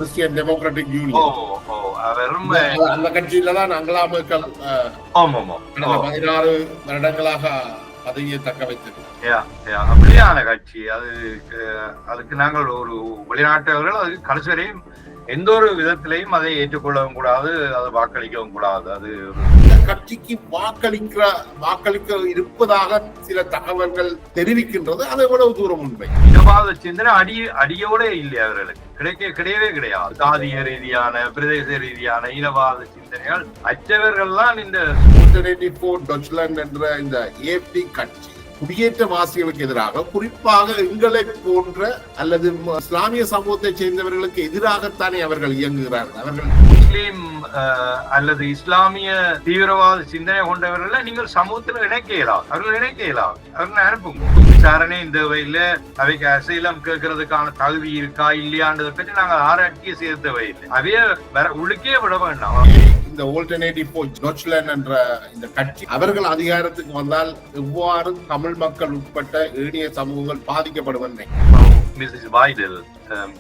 Christian democratic union. அந்த கட்சியில தான் அங்கலா மேர்க்கல் கடந்த 16 வருடங்களாக பதவியை தக்க வைத்தது. அப்படியான கட்சி அது. அதுக்கு நாங்கள் ஒரு வெளிநாட்டவர்கள் அதுக்கு கடைசி வரையும் எந்த ஒரு விதத்திலையும் அதை ஏற்றுக்கொள்ளவும் கூடாது, அதை வாக்களிக்கவும் கூடாது. அது கட்சிக்கு வாக்களிக்க இருப்பதாக சில தகவல்கள் தெரிவிக்கின்றது. அது எவ்வளவு தூரம் உண்மை? இனவாத சிந்தனை அடியோட இல்லை அவர்களுக்கு, கிடையவே கிடையாது. சாதிய ரீதியான பிரதேச ரீதியான இனவாத சிந்தனைகள் அற்றவர்கள் தான் இந்த என்ற இந்த ஏபி கட்சி குடியேற்றவாசிகளுக்கு எதிராக, குறிப்பாக எங்களை போன்ற அல்லது இஸ்லாமிய சமூகத்தை சேர்ந்தவர்களுக்கு எதிராகத்தானே அவர்கள் இயங்குகிறார்கள். அவர்கள் முஸ்லீம் அல்லது இஸ்லாமிய தீவிரவாத சிந்தனை கொண்டவர்கள் நீங்கள் சமூகத்தில் இணைக்க இயலாது. அவர்கள் அனுப்புங்க விசாரணை இந்த வகையில அவைக்கு அசைலம் கேட்கறதுக்கான தகுதி இருக்கா இல்லையான்றதை பற்றி நாங்கள் ஆராய்ச்சியை சேர்த்த வகையில் அவைய உள்ளுக்கே விட வேண்டாம். இந்த ஆல்டர்னேட்டிவ் ஃபார் டொச்லாண்ட் என்ற இந்த கட்சி அவர்கள் அதிகாரத்துக்கு வந்தால் எவ்வாறு தமிழ் மக்கள் உட்பட்ட ஏனைய சமூகங்கள் பாதிக்கப்படும்? மிஸ்ஸஸ் பாய்டல்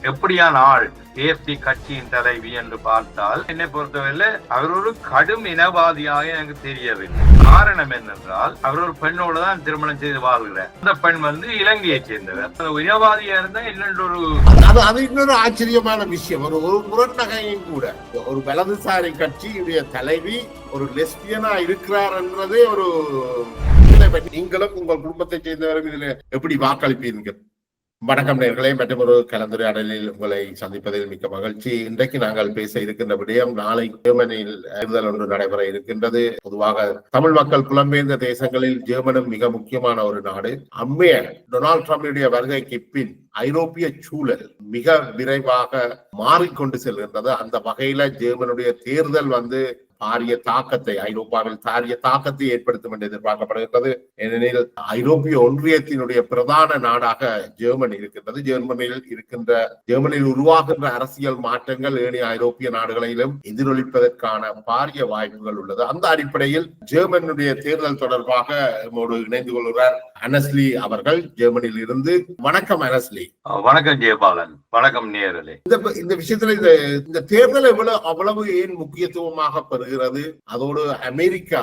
எப்படியான ஆள் ஏஎஃப்டி கட்சியின் தலைவி என்று பார்த்தால் என்னை பொறுத்தவரையில அவர் ஒரு கடும் இனவாதியாக எனக்கு தெரியவில்லை. காரணம் என்னென்றால் அவர் ஒரு பெண்ணோடு தான் திருமணம் செய்து வாழ்கிறார். அந்த பெண் இலங்கையை சேர்ந்தவர். இனவாதியா இருந்தா இன்னொரு ஆச்சரியமான விஷயம். ஒரு முரண்நகையும் கூட ஒரு வலதுசாரி கட்சியுடைய தலைவி ஒரு லெஸ்பியனா இருக்கிறார் என்றதே ஒரு. நீங்களும் உங்கள் குடும்பத்தை சேர்ந்தவரும் இதுல எப்படி வாக்களிப்பீர்கள்? வணக்கம் நேயர்களே, மற்றும் ஒரு கலந்துரையாடலில் உங்களை சந்திப்பதில் மிக்க மகிழ்ச்சி. இன்றைக்கு நாங்கள் பேச இருக்கின்ற விடயம், நாளை ஜெர்மனியில் தேர்தல் ஒன்று நடைபெற இருக்கின்றது. பொதுவாக தமிழ் மக்கள் புலம்பெயர்ந்த தேசங்களில் ஜெர்மனும் மிக முக்கியமான ஒரு நாடு. அம்மைய டொனால்ட் ட்ரம்பினுடைய வருகைக்கு பின் ஐரோப்பிய சூழல் மிக விரைவாக மாறிக்கொண்டு செல்கின்றது. அந்த வகையில ஜெர்மனுடைய தேர்தல் பாரிய தாக்கத்தை, ஐரோப்பாவில் பாரிய தாக்கத்தை ஏற்படுத்தும் என்று எதிர்பார்க்கப்படுகின்றது. ஏனெனில் ஐரோப்பிய ஒன்றியத்தினுடைய பிரதான நாடாக ஜெர்மனி இருக்கின்றது. ஜெர்மனியில் உருவாகின்ற அரசியல் மாற்றங்கள் ஏனைய ஐரோப்பிய நாடுகளிலும் எதிரொலிப்பதற்கான பாரிய வாய்ப்புகள் உள்ளது. அந்த அடிப்படையில் ஜெர்மனுடைய தேர்தல் தொடர்பாக நம்மோடு இணைந்து கொள்கிறார் அனஸ்லி அவர்கள் ஜெர்மனியில் இருந்து. வணக்கம் அனஸ்லி. வணக்கம் ஜெயபாலன். வணக்கம் நேயர்களே. இந்த விஷயத்துல இந்த தேர்தல் அவ்வளவு ஏன் முக்கியத்துவமாக பெறுகிறது? அதோடு அமெரிக்கா,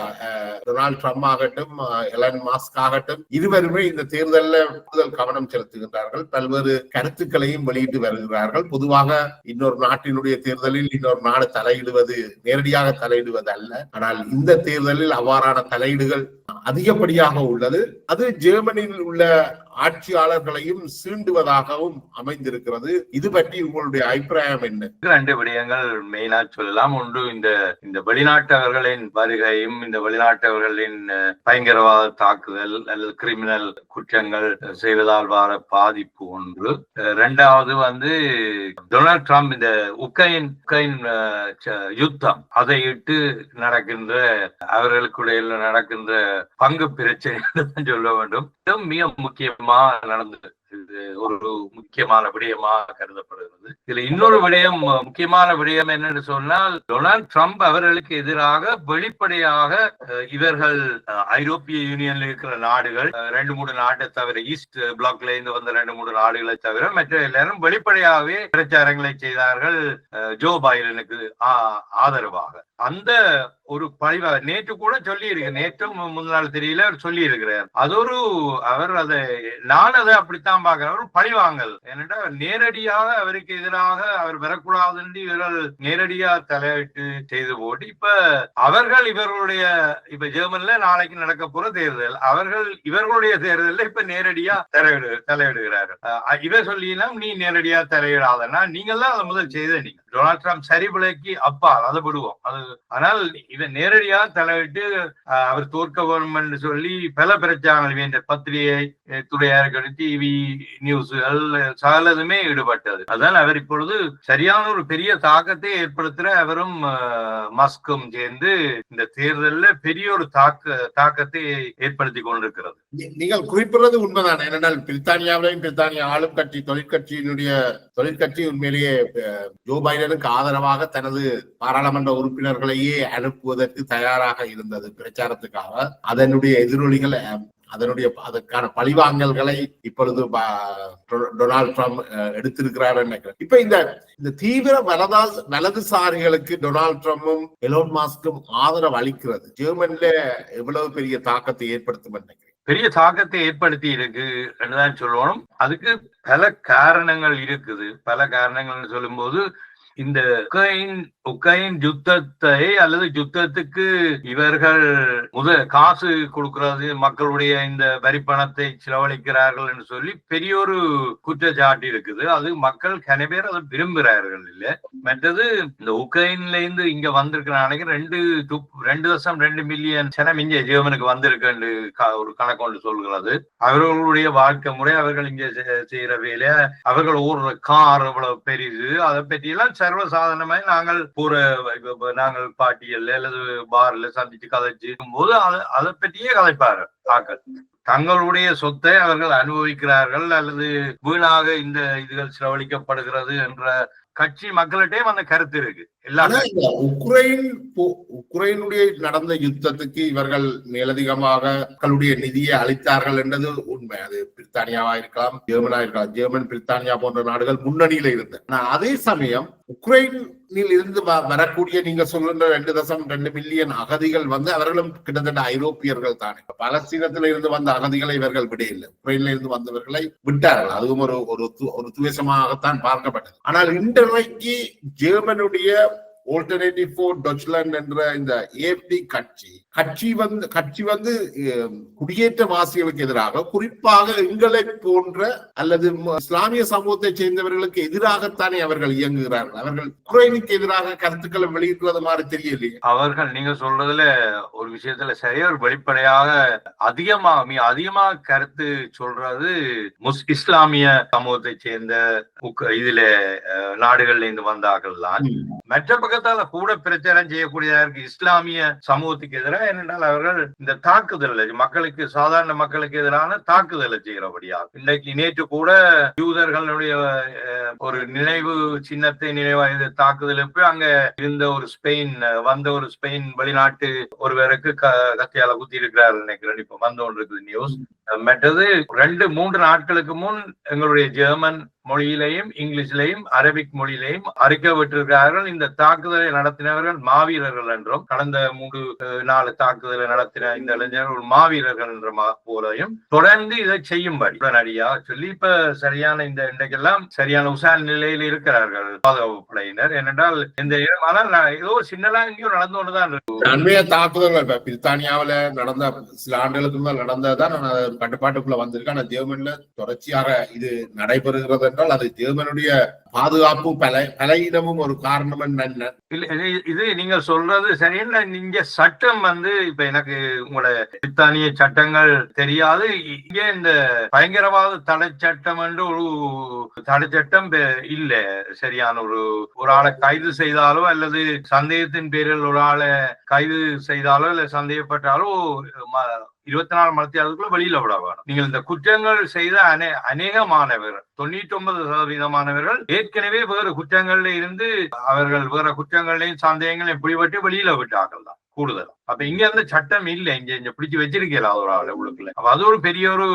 டொனால்ட் ட்ரம்ப் ஆகட்டும், எலன் மாஸ்க் ஆகட்டும், இருவருமே இந்த தேர்தலில் கூடுதல் கவனம் செலுத்துகின்றார்கள். பல்வேறு கருத்துக்களையும் வெளியிட்டு வருகிறார்கள். பொதுவாக இன்னொரு நாட்டினுடைய தேர்தலில் இன்னொரு நாடு தலையிடுவது, நேரடியாக தலையிடுவது அல்ல. ஆனால் இந்த தேர்தலில் அவ்வாறான தலையீடுகள் அதிகப்படியாக உள்ளது. அது ஜெர்மனியில் உள்ள ஆட்சியாளர்களையும் சீண்டுவதாகவும் அமைந்திருக்கிறது. இது பற்றி உங்களுடைய அபிப்பிராயம் என்ன? 2 விடயங்கள் மெயினா சொல்லலாம். ஒன்று, இந்த வெளிநாட்டவர்களின் வருகையும் இந்த வெளிநாட்டவர்களின் பயங்கரவாத தாக்குதல் அல்லது கிரிமினல் குற்றங்கள் செய்வதால் வர பாதிப்பு ஒன்று. 2வது டொனால்ட் ட்ரம்ப் இந்த உக்ரைன் யுத்தம், அதை இட்டு நடக்கின்ற அவர்களுக்குடைய நடக்கின்ற பங்கு பிரச்சனை சொல்ல வேண்டும். மிக முக்கியமா நடந்தது. இது ஒரு முக்கியமான விடயமாக கருதப்படுகிறது. இதுல இன்னொரு விடயம், முக்கியமான விடயம் என்னன்னு சொன்னால், டொனால்ட் ட்ரம்ப் அவர்களுக்கு எதிராக வெளிப்படையாக இவர்கள் ஐரோப்பிய யூனியன்ல இருக்கிற நாடுகள் 2-3 நாட்டை தவிர, ஈஸ்ட் பிளாக்ல இருந்து வந்த 2-3 நாடுகளை தவிர மற்ற எல்லாரும் வெளிப்படையாகவே பிரச்சாரங்களை செய்தார்கள் ஜோ பைடனுக்கு ஆதரவாக. அந்த ஒரு பழிவாக நேற்று கூட சொல்லி இருக்கு, நேற்றும் முன்னாள் தெரியல சொல்லி இருக்கிறார். அவர் நான் அதை அப்படித்தான் பார்க்கிறேன், ஒரு பழிவாங்கல். ஏனென்றால் நேரடியாக அவருக்கு எதிராக அவர் வரக்கூடாது என்று இவர்கள் நேரடியா தலையிட்டு செய்து போட்டு இப்ப ஜெர்மன்ல நாளைக்கு நடக்க போற தேர்தல், இவர்களுடைய தேர்தலில் இப்ப நேரடியா தலையிடுகிறார்கள். இவர் சொல்லினா நீ நேரடியா தலையிடாதனா நீங்கள் தான் அதை முதல் செய்த. நீங்க டொனால்ட் ட்ரம்ப் சரி பிழைக்கு அப்பா அதை விடுவோம். ஆனால் இவன் நேரடியா தலையிட்டு அவர் தோற்க வேண்டும் என்று சொல்லி பல பிரச்சாரங்கள் வேண்ட பத்திரிகை துறையாக டிவி நியூஸ்கள் சகலதுமே ஈடுபட்டது. அதனால் அவர் இப்பொழுது சரியான ஒரு பெரிய தாக்கத்தை ஏற்படுத்துற அவரும் மஸ்கும் சேர்ந்து இந்த தேர்தலில் பெரிய ஒரு தாக்கத்தை ஏற்படுத்தி கொண்டிருக்கிறது. நீங்கள் குறிப்பிடுறது உண்மைதான். ஏனென்றால் பிரித்தானியாவிலையும் பிரித்தானிய ஆளும் கட்சி தொழிற்கட்சி உண்மையிலேயே ஜோ பைடனுக்கு ஆதரவாக தனது பாராளுமன்ற உறுப்பினர்களையே அனுப்புவதற்கு தயாராக இருந்தது பிரச்சாரத்துக்காக. அதனுடைய எதிரொலிகள் அதற்கான பழிவாங்கல்களை இப்பொழுது டொனால்ட் ட்ரம்ப் எடுத்திருக்கிறார் நினைக்கிறேன். இப்ப இந்த தீவிர வலதுசாரிகளுக்கு டொனால்ட் ட்ரம்பும் எலோன் மாஸ்கும் ஆதரவு அளிக்கிறது ஜெர்மன்ல எவ்வளவு பெரிய தாக்கத்தை ஏற்படுத்தும் நினைக்கிறேன்? பெரிய தாக்கத்தை ஏற்படுத்தி இருக்கு என்றுதான் சொல்லணும். அதுக்கு பல காரணங்கள் இருக்குது. பல காரணங்கள் சொல்லும் போது இந்த உக்ரைன் யுத்தத்தை அல்லது யுத்தத்துக்கு இவர்கள் காசு கொடுக்கிறது, மக்களுடைய இந்த வரி பணத்தை செலவழிக்கிறார்கள் என்று சொல்லி பெரிய ஒரு குற்றச்சாட்டு இருக்குது. அது மக்கள் கன பேர் அதை விரும்புகிறார்கள் இல்ல. மற்றது இந்த உக்ரைன்ல இருந்து இங்க வந்திருக்கிற அன்னைக்கு 2.2 மில்லியன் ஜனம் இங்க ஜெர்மனுக்கு வந்திருக்கு ஒரு கணக்கு சொல்கிறது. அவர்களுடைய வாழ்க்கை முறை, அவர்கள் இங்க செய்யற வேலை, அவர்கள் ஓடுற கார் எவ்வளவு பெரிது, அதை பற்றி எல்லாம் சர்வசாதாரணமாக நாங்கள் பாட்டியல்ல அல்லது பார்ல சந்திச்சு கதைச்சிருக்கும் போது அதை பற்றியே கதைப்பாரு ஆக்கள். தங்களுடைய சொத்தை அவர்கள் அனுபவிக்கிறார்கள் அல்லது வீணாக இந்த இதுகள் செலவழிக்கப்படுகிறது என்ற கட்சி மக்கள்கிட்டயும் அந்த கருத்து இருக்கு. உக்ரைனுடைய நடந்த யுத்தத்துக்கு இவர்கள் மேலதிகமாக மக்களுடைய நிதியை அளித்தார்கள் என்றது உண்மை. அது பிரித்தானியாவா இருக்கலாம், ஜெர்மனா இருக்கலாம். ஜெர்மன், பிரித்தானியா போன்ற நாடுகள் முன்னணியில இருந்தன. அதே சமயம் உக்ரைனில் இருந்து வரக்கூடிய நீங்க சொல்லுன்ற 2.2 மில்லியன் அகதிகள் அவர்களும் கிட்டத்தட்ட ஐரோப்பியர்கள் தானே. பலஸ்தீனத்தில இருந்து வந்த அகதிகளை இவர்கள் விட இல்லை, உக்ரைன்ல இருந்து வந்தவர்களை விட்டார்கள். அதுவும் ஒரு துவேஷமாகத்தான் பார்க்கப்பட்டது. ஆனால் இன்றைக்கு ஜெர்மனுடைய ஆல்டர்னேட்டிவ் ஃபார் டொச்லாண்ட் என்ற இந்த ஏஎஃப்டி கட்சி வந்து குடியேற்றவாசிகளுக்கு எதிராக, குறிப்பாக எங்களை போன்ற அல்லது இஸ்லாமிய சமூகத்தை சேர்ந்தவர்களுக்கு எதிராகத்தானே அவர்கள் இயங்குகிறார்கள். அவர்கள் உக்ரைனுக்கு எதிராக கருத்துக்களை வெளியிடுறது மாதிரி தெரியலையே. அவர்கள் நீங்க சொல்றதுல ஒரு விஷயத்துல சரியா ஒரு வெளிப்படையாக அதிகமாக கருத்து சொல்றது இஸ்லாமிய சமூகத்தை சேர்ந்த இதுல நாடுகள்ல இருந்து வந்தார்கள் தான். மற்ற பக்கத்தால கூட பிரச்சாரம் செய்யக்கூடியதா இருக்கு இஸ்லாமிய சமூகத்துக்கு எதிராக. ஏனென்றால் அவர்கள் இந்த தாக்குதல் மக்களுக்கு, சாதாரண மக்களுக்கு எதிரான தாக்குதலை செய்கிறபடியா. இன்றைக்கு நேற்று கூட யூதர்களுடைய ஒரு நினைவு சின்னத்தை நினைவாக தாக்குதலுக்கு அங்க இருந்த ஒரு ஸ்பெயின் வெளிநாட்டு ஒருவருக்கு கத்தியால குத்தி இருக்கிறார்கள் நினைக்கிறேன். இப்ப வந்து கொண்டு இருக்குது நியூஸ். மற்றது 2-3 நாட்களுக்கு முன் எங்களுடைய ஜெர்மன் மொழியிலையும் இங்கிலீஷ்லையும் அரபிக் மொழியிலையும் அறிக்கை விட்டிருக்கிறார்கள். இந்த தாக்குதலை நடத்தினவர்கள் மாவீரர்கள் என்றும், கடந்த 3-4 தாக்குதலை நடத்தின இந்த இளைஞர்கள் மாவீரர்கள் என்ற போலையும் தொடர்ந்து இதை செய்யும்படி உடனடியா சொல்லி இப்ப சரியான இன்றைக்கெல்லாம் சரியான உசால் நிலையில் இருக்கிறார்கள் பாதுகாப்பு படையினர். ஏனென்றால் இந்த ஏதோ சின்னதா எங்கேயும் நடந்து கொண்டுதான் இருக்கு. அண்மைய தாக்குதல்கள் பிரித்தானியாவில நடந்த சில ஆண்டுகளுக்கு மேல் நடந்ததுதான் கட்டுப்பாட்டுக்குள்ள வந்திருக்கு. ஆனா ஜெர்மன்ல தொடர்ச்சியாக இது நடைபெறுகிறது என்றால் அது ஜெர்மனுடைய பாதுகாப்பும் பலையிடமும் ஒரு காரணம். இது நீங்க சொல்றது சரியா. இங்க சட்டம் இப்ப எனக்கு உங்களோட பிரித்தானிய சட்டங்கள் தெரியாது. இங்க இந்த பயங்கரவாத தடை சட்டம் என்று ஒரு தடை சட்டம் இல்ல. சரியான ஒரு ஆளை கைது செய்தாலோ அல்லது சந்தேகத்தின் பேரில் ஒரு ஆளை கைது செய்தாலோ இல்ல சந்தேகப்பட்டாலோ 24 மணி நேரத்துக்குள்ள வெளியில விட வேணும். நீங்கள் இந்த குற்றங்கள் செய்த அநேகமானவர் 99% ஏற்கனவே வேறு குற்றங்கள்ல இருந்து அவர்கள் வேற குற்றங்களையும் சந்தேகங்களையும் பிடிபட்டு வெளியில விட்டார்கள் தான் கூடுதல். அப்ப இங்க இருந்து சட்டம் இல்ல, இங்க பிடிச்சு வச்சிருக்கல ஒரு ஆள் உள்ளுக்குள்ள. அப்ப அது ஒரு பெரிய ஒரு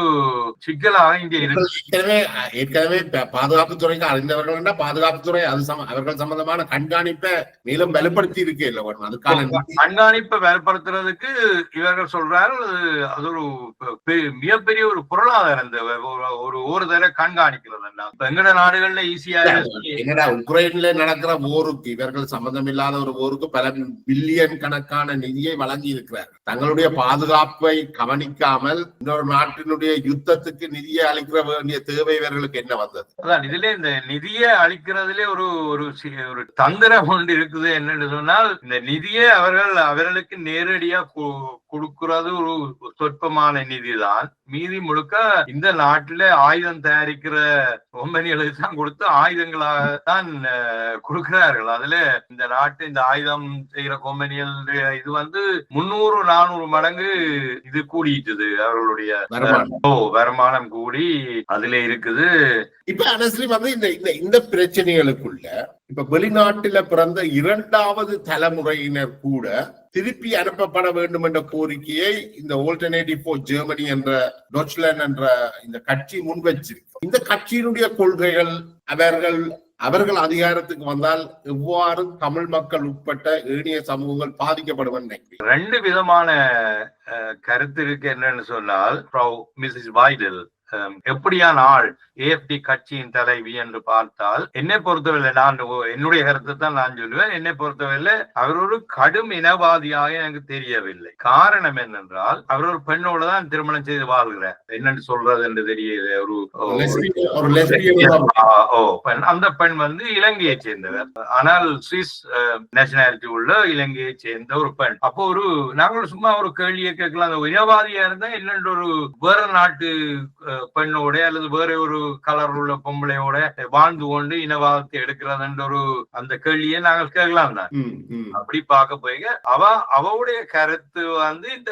சிக்கலாக இங்க இருக்கு. ஏற்கனவே பாதுகாப்புத்துறைக்கு அறிந்தவர்கள் பாதுகாப்புத்துறை அவர்கள் சம்பந்தமான கண்காணிப்பை மேலும் வலுப்படுத்தி இருக்கு இல்ல. அதுக்கான கண்காணிப்பை வலுப்படுத்துறதுக்கு இவர்கள் சொல்றாரு அது ஒரு மிகப்பெரிய ஒரு பொருளாதாரம் ஒரு தர கண்காணிக்கிறது. எங்கட நாடுகள்ல ஈஸியா என்னடா உக்ரைன்ல நடக்கிற போருக்கு, இவர்கள் சம்பந்தம் இல்லாத ஒரு போருக்கு பல பில்லியன் கணக்கான நிதியை வழங்கி இருக்கிறார்கள். தங்களுடைய பாதுகாப்பை கவனிக்காமல் இன்னொரு நாட்டினுடைய யுத்தத்துக்கு நிதியை அளிக்கிற வேண்டிய தேவை இவர்களுக்கு என்ன வந்தது? அதான் இதுல இந்த நிதியை அளிக்கிறதுல ஒரு தந்திரம் ஒன்று இருக்குது. என்னன்னு சொன்னால் இந்த நிதியை அவர்களுக்கு நேரடியா கொடுக்கிறது ஒரு சொற்பமான நிதிதான். மீதி முழுக்க இந்த நாட்டுல ஆயுதம் தயாரிக்கிற கம்பெனிகளுக்கு தான் கொடுத்து ஆயுதங்களாக தான் கொடுக்கிறார்கள். அதுல இந்த நாட்டு இந்த ஆயுதம் செய்கிற கம்பெனிகள் இது 300-400 மடங்கு இது கூடிட்டுது. அவர்களுடைய வருமானம் கூடி அதுல இருக்குது. இப்ப அரசு இந்த பிரச்சனைகளுக்குள்ள இப்ப வெளிநாட்டுல பிறந்த 2வது தலைமுறையினர் கூட திருப்பி அனுப்பப்பட வேண்டும் என்ற கோரிக்கையை இந்த ஆல்டர்னேட்டிவ் ஃபார் ஜெர்மனி என்ற டொச்லாண்ட் என்ற இந்த கட்சி முன்வச்சிருக்கு. இந்த கட்சியினுடைய கொள்கைகள் அவர்கள் அதிகாரத்துக்கு வந்தால் எவ்வாறு தமிழ் மக்கள் உட்பட்ட ஏனைய சமூகங்கள் பாதிக்கப்படும்? ரெண்டு விதமான கருத்து இருக்கு. என்னன்னு சொன்னால், மிஸ்ஸஸ் வைடல் எப்படியான ஆள் ஏஎஃப்டி கட்சியின் தலைவி என்று பார்த்தால், என்னை பொறுத்தவரை என்னுடைய கருத்தை தான் நான் சொல்லுவேன். என்னை பொறுத்தவரை அவர் ஒரு கடும் இனவாதியாக எனக்கு தெரியவில்லை. காரணம் என்னென்றால், அவர் ஒரு பெண்ணோட தான் திருமணம் செய்து வாழ்கிறார். என்னன்னு சொல்றது என்று தெரியல. அந்த பெண் வந்து இலங்கையை சேர்ந்தவர், ஆனால் சுவிஸ் நேஷனாலிட்டி உள்ள இலங்கையை சேர்ந்த ஒரு பெண். அப்போ நாங்கள் சும்மா ஒரு கேள்வியை கேட்கலாம், அந்த இனவாதியா இருந்தா என்னென்று ஒரு வேற நாட்டு பெண்ணோட அல்லது வேற ஒரு கலர் உள்ள பொம்பளையோட வாழ்ந்து கொண்டு இனவாதத்தை எடுக்கிறதுன்ற அந்த கேள்வியை நாங்கள் கேட்கலாம் தான். அப்படி பார்க்க போய் அவருடைய கருத்து வந்து இந்த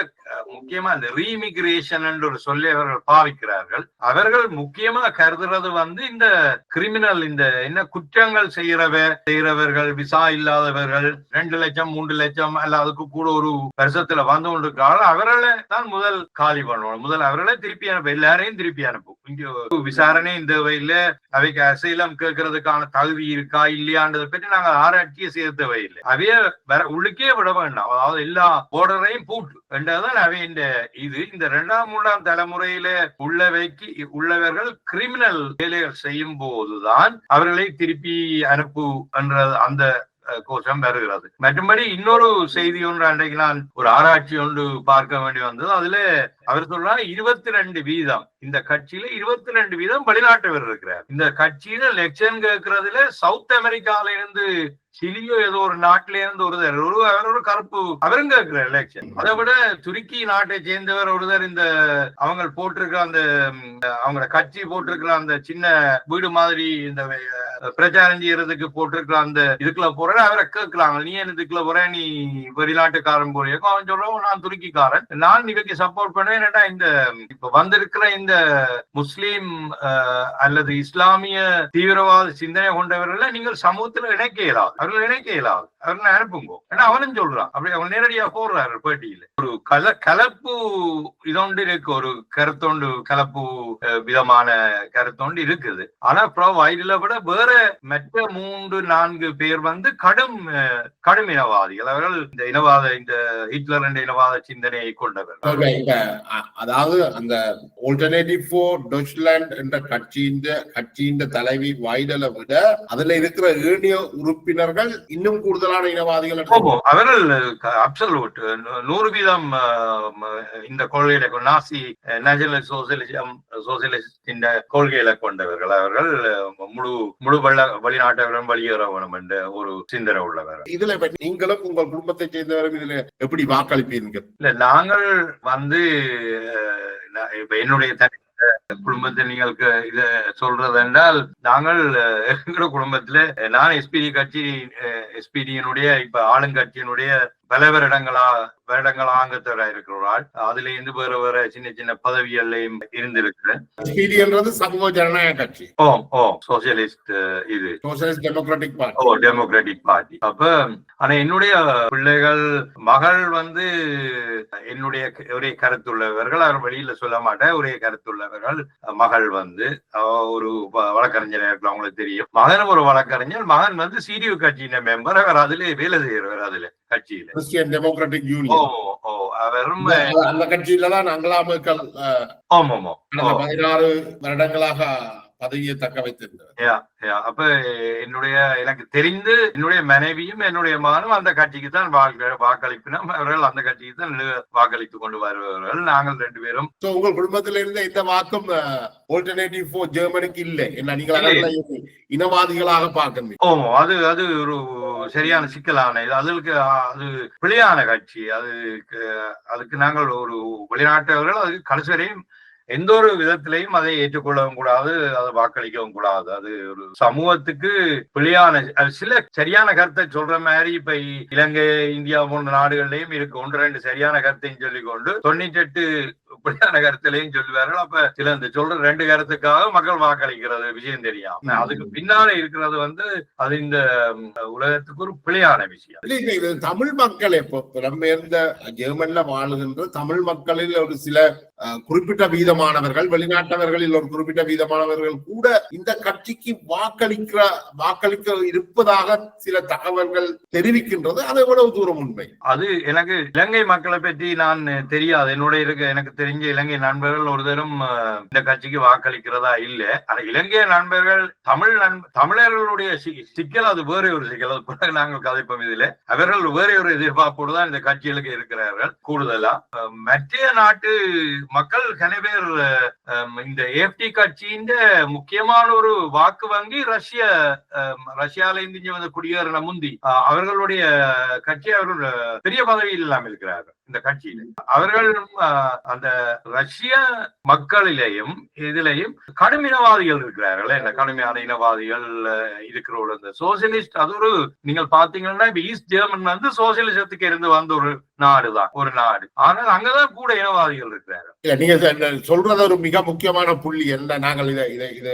முக்கியமா இந்த ரீமிகிரேஷன் என்ற ஒரு சொல்லி அவர்கள் பாவிக்கிறார்கள். அவர்கள் முக்கியமா கருதுறது வந்து இந்த கிரிமினல், இந்த என்ன குற்றங்கள் செய்யறவர்கள், விசா இல்லாதவர்கள், 2 லட்சம் 3 லட்சம் அல்ல அதுக்கு கூட ஒரு வருஷத்துல வந்து கொண்டிருக்காங்க. அவர்களை தான் முதல் காலி பண்ணுவோம். முதல் அவர்களை திருப்பி அனுப்ப, எல்லாரையும் திருப்பி அனுப்பும். இங்க விசாரணை இந்த வகையில அவைக்கு அசைலம் கேட்கறதுக்கான தகுதி இருக்கா இல்லையான்றதை பற்றி நாங்கள் ஆராய்ச்சியை செய்ய தேவையில்லை. அவைய உள்ளுக்கே விட வேண்டாம். அதாவது எல்லா போர்டரையும் பூட்டு என்றதான் அவை இந்த 2ஆம் 3ஆம் தலைமுறையில உள்ளவர்கள் கிரிமினல் வேலைகள் செய்யும் போதுதான் அவர்களை திருப்பி அனுப்பு என்ற அந்த கோஷம் வருகிறது. மற்றபடி இன்னொரு செய்தி ஒன்று அன்றைக்கு நான் ஒரு ஆராய்ச்சி ஒன்று பார்க்க வேண்டி வந்தது. அதுல அவர் சொல்றாரு 22% இந்த கட்சியில 22% வெளிநாட்டவர் இருக்கிறார். இந்த கட்சியில எலெக்ஷன் கேட்கறதுல சவுத் அமெரிக்கால இருந்து சிலியோ ஏதோ ஒரு நாட்டில இருந்து அவர் ஒரு கருப்பு அவரும் கேட்கிற எலெக்ஷன். அதை விட துருக்கி நாட்டை சேர்ந்தவர் ஒருத்தர் இந்த அவங்க போட்டிருக்கிற அந்த அவங்க கட்சி போட்டிருக்கிற அந்த சின்ன வீடு மாதிரி இந்த பிரச்சாரம் செய்யறதுக்கு போட்டிருக்கிற அந்த இதுக்குள்ள போற அவரை கேட்கலாங்க, நீ என்ன இதுக்குள்ள போற, நீ வெளிநாட்டுக்காரன் போறியோ? அவன் சொல்றோம், நான் துருக்கிக்காரன், நான் இவருக்கு சப்போர்ட் பண்ணுவேன். இந்த இப்ப வந்திருக்கிற இந்த முஸ்லீம் அல்லது இஸ்லாமிய தீவிரவாத சிந்தனை கொண்டவர்களை நீங்கள் சமூகத்துல இணைக்க இயலாது, அவர்கள் இணைக்க இயலாது, அவர்கள் அனுப்புங்க. ஏன்னா அவனும் சொல்றான், அப்படி அவன் நேரடியா போடுறாரு பேட்டியில. ஒரு கலப்பு இதொண்டு இருக்கு, ஒரு கருத்தொண்டு கலப்பு விதமான கருத்தொண்டு இருக்குது. ஆனா வைடில விட வேற மற்ற 3-4 பேர் வந்து கடும் இனவாதிகள். அவர்கள் இந்த ஹிட்லர் என்ற இனவாத சிந்தனையை கொண்டவர். அதாவது அந்த ஆல்டர்னேட்டிவ் ஃபார் டொச்லாண்ட் என்ற கட்சியின் தலைவி வைடலை விட அதுல இருக்கிற ஏனைய உறுப்பினர்கள் இன்னும் கூடுதலான இனவாதிகள். அவர்கள் அப்சல்யூட் 100% இந்த கொள்கையில நாசி நேஷனல் சோசியலிஸ்ட் இந்த கொள்கையில கொண்டவர்கள். அவர்கள் முழு வெளிநாட்டவர்களும் வெளியேறவனும் என்ற ஒரு சிந்தனை உள்ளவர். இதுல நீங்களும் உங்கள் குடும்பத்தை சேர்ந்தவரும் இதுல எப்படி வாக்களிப்பீர்கள்? இல்ல, நாங்கள் வந்து இப்ப என்னுடைய குடும்பத்தை நீங்கள் இத சொல்றது என்றால், நாங்கள் எங்களோட குடும்பத்துல நான் எஸ்பிடியினுடைய இப்ப ஆளுங்கட்சியினுடைய பல வருடங்களாக இருக்கிறாள். அதுல இருந்து வேற சின்ன பதவிகள்லையும் இருந்திருக்கிறேன். சமூக ஜனநாயக கட்சி, சோசியலிஸ்ட், இது சோசியலிஸ்ட் டெமோக்ராட்டிக் பார்ட்டி. அப்ப ஆனா என்னுடைய பிள்ளைகள், மகள் வந்து என்னுடைய ஒரே கருத்துள்ளவர்கள், அவர் வெளியில சொல்ல மாட்டேன், ஒரே கருத்துள்ளவர்கள். மகள் வந்து ஒரு வழக்கறிஞர், அவங்களுக்கு தெரியும். மகனும் ஒரு வழக்கறிஞர். மகன் வந்து சிடியு கட்சியின் மெம்பர். அவர் அதுல வேலை செய்யறவர், அதுல கட்சியில கிறிஸ்டியன் டெமோக்ராட்டிக் யூனியன். அவரும் அந்த கட்சியில தான் அங்கலா மேர்க்கல் 16 வருடங்களாக பதவியை தக்க வைத்திருந்தார். அப்ப எனக்கு தெரிந்து என்னுடைய மனைவியும் என்னுடைய மகனும் அந்த கட்சிக்கு தான் வாக்களிப்பினோம். அவர்கள் அந்த கட்சிக்கு தான் வாக்களித்துக் கொண்டு வருவார்கள். நாங்கள் 2 பேரும். உங்கள் குடும்பத்தில இருந்த இந்த வாக்கும் ஆல்டர்னேட்டிவ் ஃபார் ஜெர்மனிக்கு இல்லை, நீங்கள் இனவாதிகளாக பார்க்கணும். அது ஒரு சரியான சிக்கலான இது. அது பிழையான கட்சி. அதுக்கு நாங்கள் ஒரு வெளிநாட்டவர்கள் அதுக்கு கடைசி வரையும் எந்த ஒரு விதத்திலையும் அதை ஏற்றுக்கொள்ளவும் கூடாது, அதை வாக்களிக்கவும் கூடாது. அது ஒரு சமூகத்துக்கு பிழையான, சில சரியான கருத்தை சொல்ற மாதிரி இப்ப இலங்கை, இந்தியா போன்ற நாடுகள்லயும் இருக்கு. 1-2 சரியான கருத்தையும் சொல்லிக்கொண்டு 98 இப்படியான கருத்திலையும் சொல்லுவார்கள். அப்ப சில இந்த சொல்ற 2 கருத்துக்காக மக்கள் வாக்களிக்கிறது விஷயம் தெரியாம அதுக்கு பின்னால இருக்கிறது அது இந்த உலகத்துக்கு ஒரு பிழையான விஷயம். தமிழ் மக்கள் புலம்பெயர்ந்த ஜெர்மன்ல வாழுகின்ற தமிழ் மக்களில் ஒரு சில குறிப்பிட்ட வீதமானவர்கள், வெளிநாட்டவர்களில் ஒரு குறிப்பிட்ட வீதமானவர்கள் கூட இந்த கட்சிக்கு வாக்களிக்க இருப்பதாக சில தகவல்கள் தெரிவிக்கின்றது. அது எவ்வளவு தூரம் உண்மை? அது எனக்கு இலங்கை மக்களை பற்றி நான் தெரியாது. எனக்கு தெரிஞ்ச இலங்கை நண்பர்கள் ஒரு தரம் இந்த கட்சிக்கு வாக்களிக்கிறதா இல்ல. ஆனா இலங்கை நண்பர்கள் தமிழர்களுடைய சிக்கல் அது வேற ஒரு சிக்கல். அது பிறகு நாங்கள் கதைப்போம். இதுல அவர்கள் வேற ஒரு எதிர்பார்ப்போடு தான் இந்த கட்சிகளுக்கு இருக்கிறார்கள். கூடுதலா மற்ற நாட்டு மக்கள் கன பேர் இந்த ஏஎஃப்டி கட்சியின் முக்கியமான ஒரு வாக்கு வங்கி ரஷ்யால இருந்து வந்து குடியேறின முந்தி அவர்களுடைய கட்சி அவர்கள் பெரிய பதவியில் இல்லாமல் இருக்கிறார்கள். இந்த கட்சியில அவர்கள் அந்த ரஷ்ய மக்களிலேயும் இதிலையும் கடும் இனவாதிகள் இருக்கிறார்கள். இந்த கடுமையான இனவாதிகள் இருக்கிறோம். இந்த சோசியலிஸ்ட் அது ஒரு நீங்கள் பாத்தீங்கன்னா ஈஸ்ட் ஜெர்மன் சோசியலிசத்துக்கு இருந்து வந்த ஒரு நாடுதான், ஒரு நாடு. ஆனால் அங்கதான் கூட இனவாதிகள் இருக்கிறார்கள். நீங்க சொல்றது ஒரு மிக முக்கியமான புள்ளி. என்ன நாங்கள் இது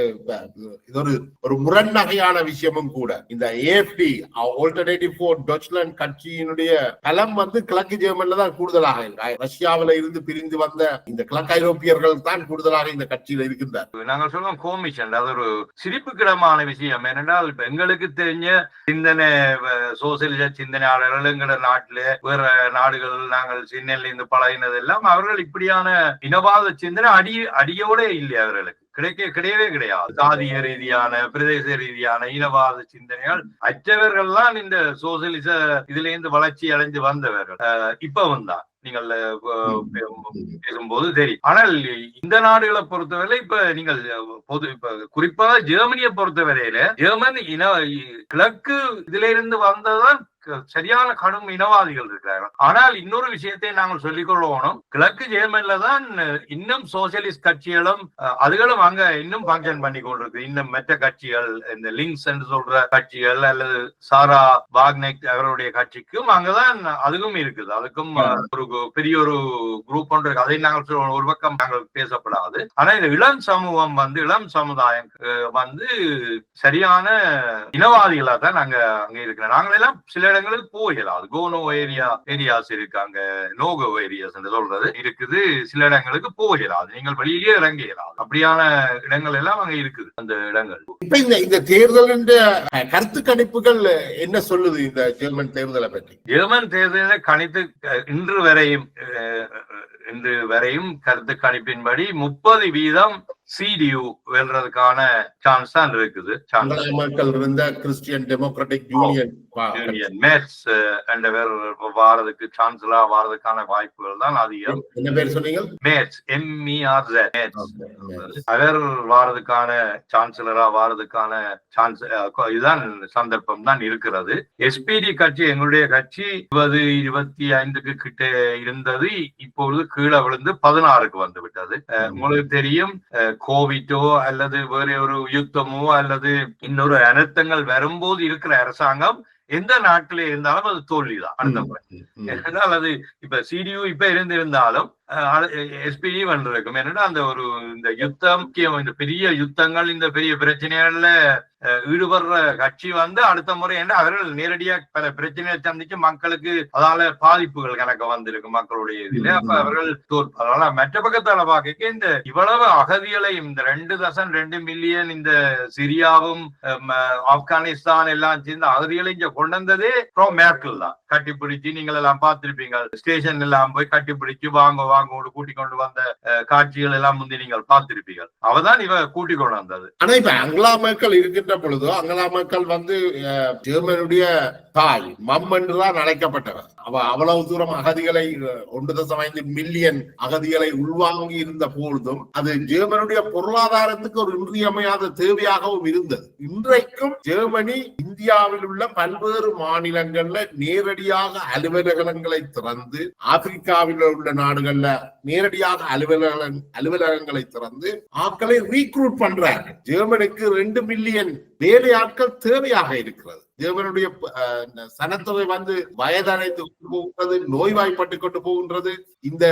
ஒரு முரண்நகையான விஷயமும் கூட. இந்த ஏஎஃப்டி ஆல்டர்னேட்டிவ் ஃபார் டொச்லாண்ட் கட்சியினுடைய பலம் கிழக்கு ஜெர்மன்ல தான் கூடுதலாக ரஷ்யாவில இருந்து பிரிந்து வந்த இந்த கிழக்கு ஐரோப்பியர்கள் தான் கூடுதலாக இந்த கட்சியில இருக்கின்றார். நாங்கள் சொல்லுவோம் கோமிஷன். அது ஒரு சிரிப்புக்கிடமான விஷயம். ஏனென்றால் இப்ப எங்களுக்கு தெரிஞ்ச சிந்தனை சோசியலிச சிந்தனையாளர்கள் எங்களோட நாட்டில வேற நாடுகள் நாங்கள் சின்னல இருந்து பழகினது எல்லாம் அவர்கள் இப்படியான இனவாத சிந்தனை அடியோட இல்லை. அவர்களுக்கு கிடையவே கிடையாது. சாதிய ரீதியான பிரதேச ரீதியான இனவாத சிந்தனைகள் அற்றவர்கள் தான் இந்த சோசியலிச இதுல இருந்து வளர்ச்சி அடைந்து வந்தவர்கள். இப்ப வந்தா நீங்கள் பேசும்போது தெரியும். ஆனால் இந்த நாடுகளை பொறுத்தவரை இப்ப நீங்கள் குறிப்பாக ஜெர்மனியை பொறுத்தவரையில ஜெர்மன் கிழக்கு இதுல இருந்து வந்ததான் சரியான கடும் இனவாதிகள் இருக்கிறார்கள். ஆனால் இன்னொரு விஷயத்தை நாங்கள் சொல்லிக் கொள்ளணும். கிழக்கு ஜெர்மன்ல தான் இன்னும் சோசியலிஸ்ட் கட்சிகளும் அதுகளும் அங்க இன்னும் பங்கன் பண்ணி கொண்டிருக்கு. இன்னும் மற்ற கட்சிகள் இந்த லிங்க்ஸ் என்று சொல்ற கட்சிகள் அல்லது சாரா வாக்னெக் அவருடைய கட்சிக்கும் அங்கதான் அதுவும் இருக்குது. அதுக்கும் ஒரு பெரிய ஒரு குரூப் ஒன்று இருக்கு. அதை நாங்கள் ஒரு பக்கம் நாங்கள் பேசப்படாது. ஆனா இந்த இளம் சமூகம் இளம் சமுதாயம் சரியான இனவாதிகளா தான் நாங்க அங்க இருக்கிறோம். நாங்களெல்லாம் சில இடங்களுக்கு போகலாது. கோனோ ஏரியாஸ் இருக்காங்க, நோகோ ஏரியாஸ் என்று சொல்றது இருக்குது. சில இடங்களுக்கு போகலாது, நீங்கள் வெளியிலேயே இறங்கலாது. அப்படியான இடங்கள் எல்லாம் அங்க இருக்குது. அந்த இடங்கள் இப்ப இந்த தேர்தல் கருத்து கணிப்புகள் என்ன சொல்லுது இந்த ஜெர்மன் தேர்தலை பற்றி? ஜெர்மன் தேர்தலை கணித்து இன்று வரையும் கருத்து கணிப்பின்படி 30% CDU வெல்றதுக்கான சான்ஸ் தான் இருக்குது. கிறிஸ்டியன் டெமோக்ராட்டிக் யூனியன் மேட்ஸ் வாரதுக்கு சான்சலா வாரதுக்கான வாய்ப்புகள் தான் அதிகம். என்ன பேர் சொன்னீங்க? Mats, MERZ. அவர் வாரதுக்கான சான்சலரா வாரதுக்கான சான்ஸ் இதுதான் சந்தர்ப்பம் தான் இருக்கிறது. SPD கட்சி, எங்களுடைய கட்சி 20-25 கிட்ட இருந்தது. இப்பொழுது கீழே விழுந்து 16க்கு வந்து விட்டது. உங்களுக்கு தெரியும், கோவிட்டோ அல்லது வேற ஒரு யுத்தமோ அல்லது இன்னொரு அனர்த்தங்கள் வரும்போது இருக்கிற அரசாங்கம் எந்த நாட்டில இருந்தாலும் அது தோல்விதான் அடுத்த முறை. ஏனென்றால் அது இப்ப CDU இப்ப இருந்திருந்தாலும் SPD வந்திருக்கும். ஏன்னா அந்த இந்த யுத்தம் முக்கியம், இந்த பெரிய யுத்தங்கள், இந்த பெரிய பிரச்சனைகள்ல ஈடுபடுற கட்சி அடுத்த முறை என்று அவர்கள் நேரடியாக பல பிரச்சனைகளை சந்திச்சு மக்களுக்கு அதால பாதிப்புகள் கணக்க வந்திருக்கு மக்களுடைய இதுல. அப்ப அவர்கள் அதனால மற்ற பக்கத்தால பாக்க இந்த இவ்வளவு அகதிகளையும் இந்த 2.2 மில்லியன் இந்த சிரியாவும் ஆப்கானிஸ்தான் எல்லாம் சேர்ந்து அகதிகளை இங்க கொண்டு வந்ததே மேர்க்கல் தான். கட்டிப்பிடிச்சு நீங்கள் எல்லாம் பார்த்திருப்பீங்க. ஸ்டேஷன் எல்லாம் போய் கட்டிப்பிடிச்சு வாங்க கூட்டிக் கொண்டு வந்த காட்சிகள் எல்லாம் முந்தி நீங்கள் பார்த்திருப்பீர்கள். அவதான் இவ கூட்டிக் கொண்டு வந்தது. ஆனா இப்ப அங்கலா மேர்க்கல் இருக்கின்ற பொழுதோ அங்கலா மேர்க்கல் ஜெர்மனுடைய தாய் மம் என்றுதான் அழைக்கப்பட்டவர். அவ அவ்வளவு தூரம் அகதிகளை 1.5 மில்லியன் அகதிகளை உள்வாங்கி இருந்த பொழுதும் அது ஜெர்மனுடைய பொருளாதாரத்துக்கு ஒரு இன்றியமையாத தேவையாகவும் இருந்தது. இன்றைக்கும் ஜெர்மனி இந்தியாவில் உள்ள பல்வேறு மாநிலங்கள்ல நேரடியாக அலுவலகங்களை திறந்து, ஆப்பிரிக்காவில் உள்ள நாடுகள்ல நேரடியாக அலுவலகங்களை திறந்து ஆட்களை ரீக்ரூட் பண்றாங்க. ஜெர்மனிக்கு 2 மில்லியன் வேலையாட்கள் தேவையாக இருக்கிறது. ஜெர்மனுடைய சனத்தொகை வந்து வயதடைந்து கொண்டு போகின்றது, நோய்வாய்ப்பட்டு கொண்டு போகின்றது. இந்த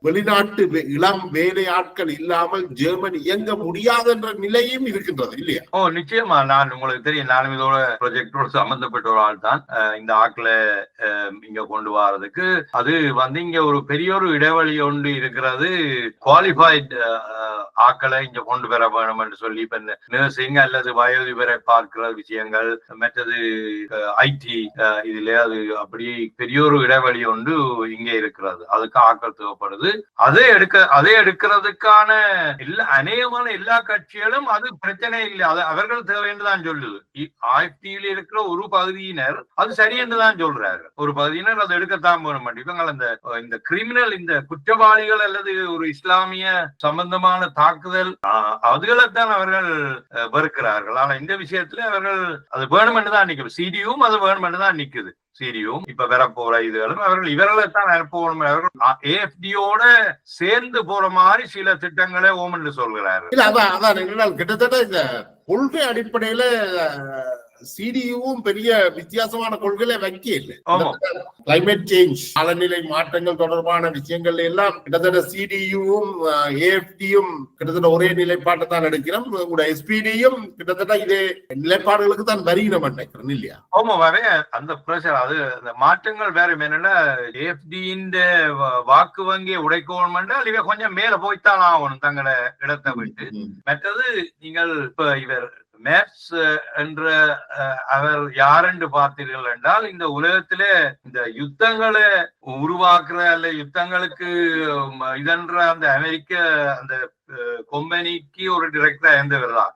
வெளிநாட்டு இளம் வேலை ஆட்கள் இல்லாமல் ஜெர்மனி இயங்க முடியாது என்ற நிலையும் இருக்கின்றது இல்லையா? நிச்சயமா. நான் உங்களுக்கு தெரியும், நானும் இதோட ப்ரொஜெக்டோட சம்பந்தப்பட்ட ஒரு ஆள் தான். இந்த ஆட்களை இங்க கொண்டு வரதுக்கு அது வந்து இங்க ஒரு பெரிய ஒரு இடைவெளி ஒன்று இருக்கிறது. குவாலிஃபைட் ஆக்களை இங்க கொண்டு வர வேணும் என்று சொல்லி இப்ப இந்த நர்சிங் அல்லது வயோதிபரை பார்க்கிற விஷயங்கள், மற்றது ஐடி, இதுல அது அப்படி பெரிய ஒரு இடைவெளி ஒன்று இங்க இருக்கிறது. அதுக்கு ஆக்கள் தேவைப்படுது. அதை எடுக்கிறதுக்கான அநேகமான எல்லா கட்சிகளும் அது பிரச்சனை இல்லை, அது அவர்கள் தேவை என்றுதான் சொல்லுது. ஆய்டியில் இருக்கிற ஒரு பகுதியினர் அது சரி என்றுதான் சொல்றாரு. ஒரு பகுதியினர் அதை எடுக்கத்தான் போன இவங்க இந்த கிரிமினல், இந்த குற்றவாளிகள் அல்லது ஒரு இஸ்லாமிய சம்பந்தமான தாக்குதல் அதுகளைத்தான் அவர்கள் வெறுக்கிறார்கள். ஆனா இந்த விஷயத்துல அவர்கள் அது வேணும் என்றுதான் நிற்கும். சிடியும் அது வேணும் என்றுதான் நிக்குது. சீரியும் இப்ப வரப்போற இதுகளும் இவர்களைத்தான் அனுப்பணும். அவர்கள் ஏஎஃப்டியோட சேர்ந்து போற மாதிரி சில திட்டங்களை ஓம் என்று சொல்கிறார்கள். இல்ல அதான் கிட்டத்தட்ட இந்த கொள்கை அடிப்படையில சிடியும் பெரிய வித்தியாசமான கொள்கைகளை வைக்க இல்லை. கிளைமேட் சேஞ்ச், காலநிலை மாற்றங்கள் தொடர்பான விஷயங்கள் எல்லாம் கிட்டத்தட்ட சிடியும் ஏஎஃப்டியும் கிட்டத்தட்ட ஒரே நிலைப்பாட்டை தான் எடுக்கிறோம். எஸ்பிடியும் கிட்டத்தட்ட இதே நிலைப்பாடுகளுக்கு தான் வருகிறோம் நினைக்கிறேன் இல்லையா? ஆமாவே அந்த பிரஷர், அது அந்த மாற்றங்கள் வேற. என்னன்னா ஏஎஃப்டியின் வாக்கு வங்கியை உடைக்கணும் என்றால் இவ கொஞ்சம் மேல போய்த்தான் ஆகணும் தங்களோட இடத்தை விட்டு. மற்றது நீங்கள் இப்ப இவர் மேப்ஸ் என்ற அவர் யாரென்று பார்த்தீர்கள் என்றால், இந்த உலகத்திலே இந்த யுத்தங்களை உருவாக்குற அல்ல யுத்தங்களுக்கு இதென்ற அந்த அமெரிக்க அந்த கம்பெனிக்கு ஒரு டிரெக்டரா இருந்தவர் தான்.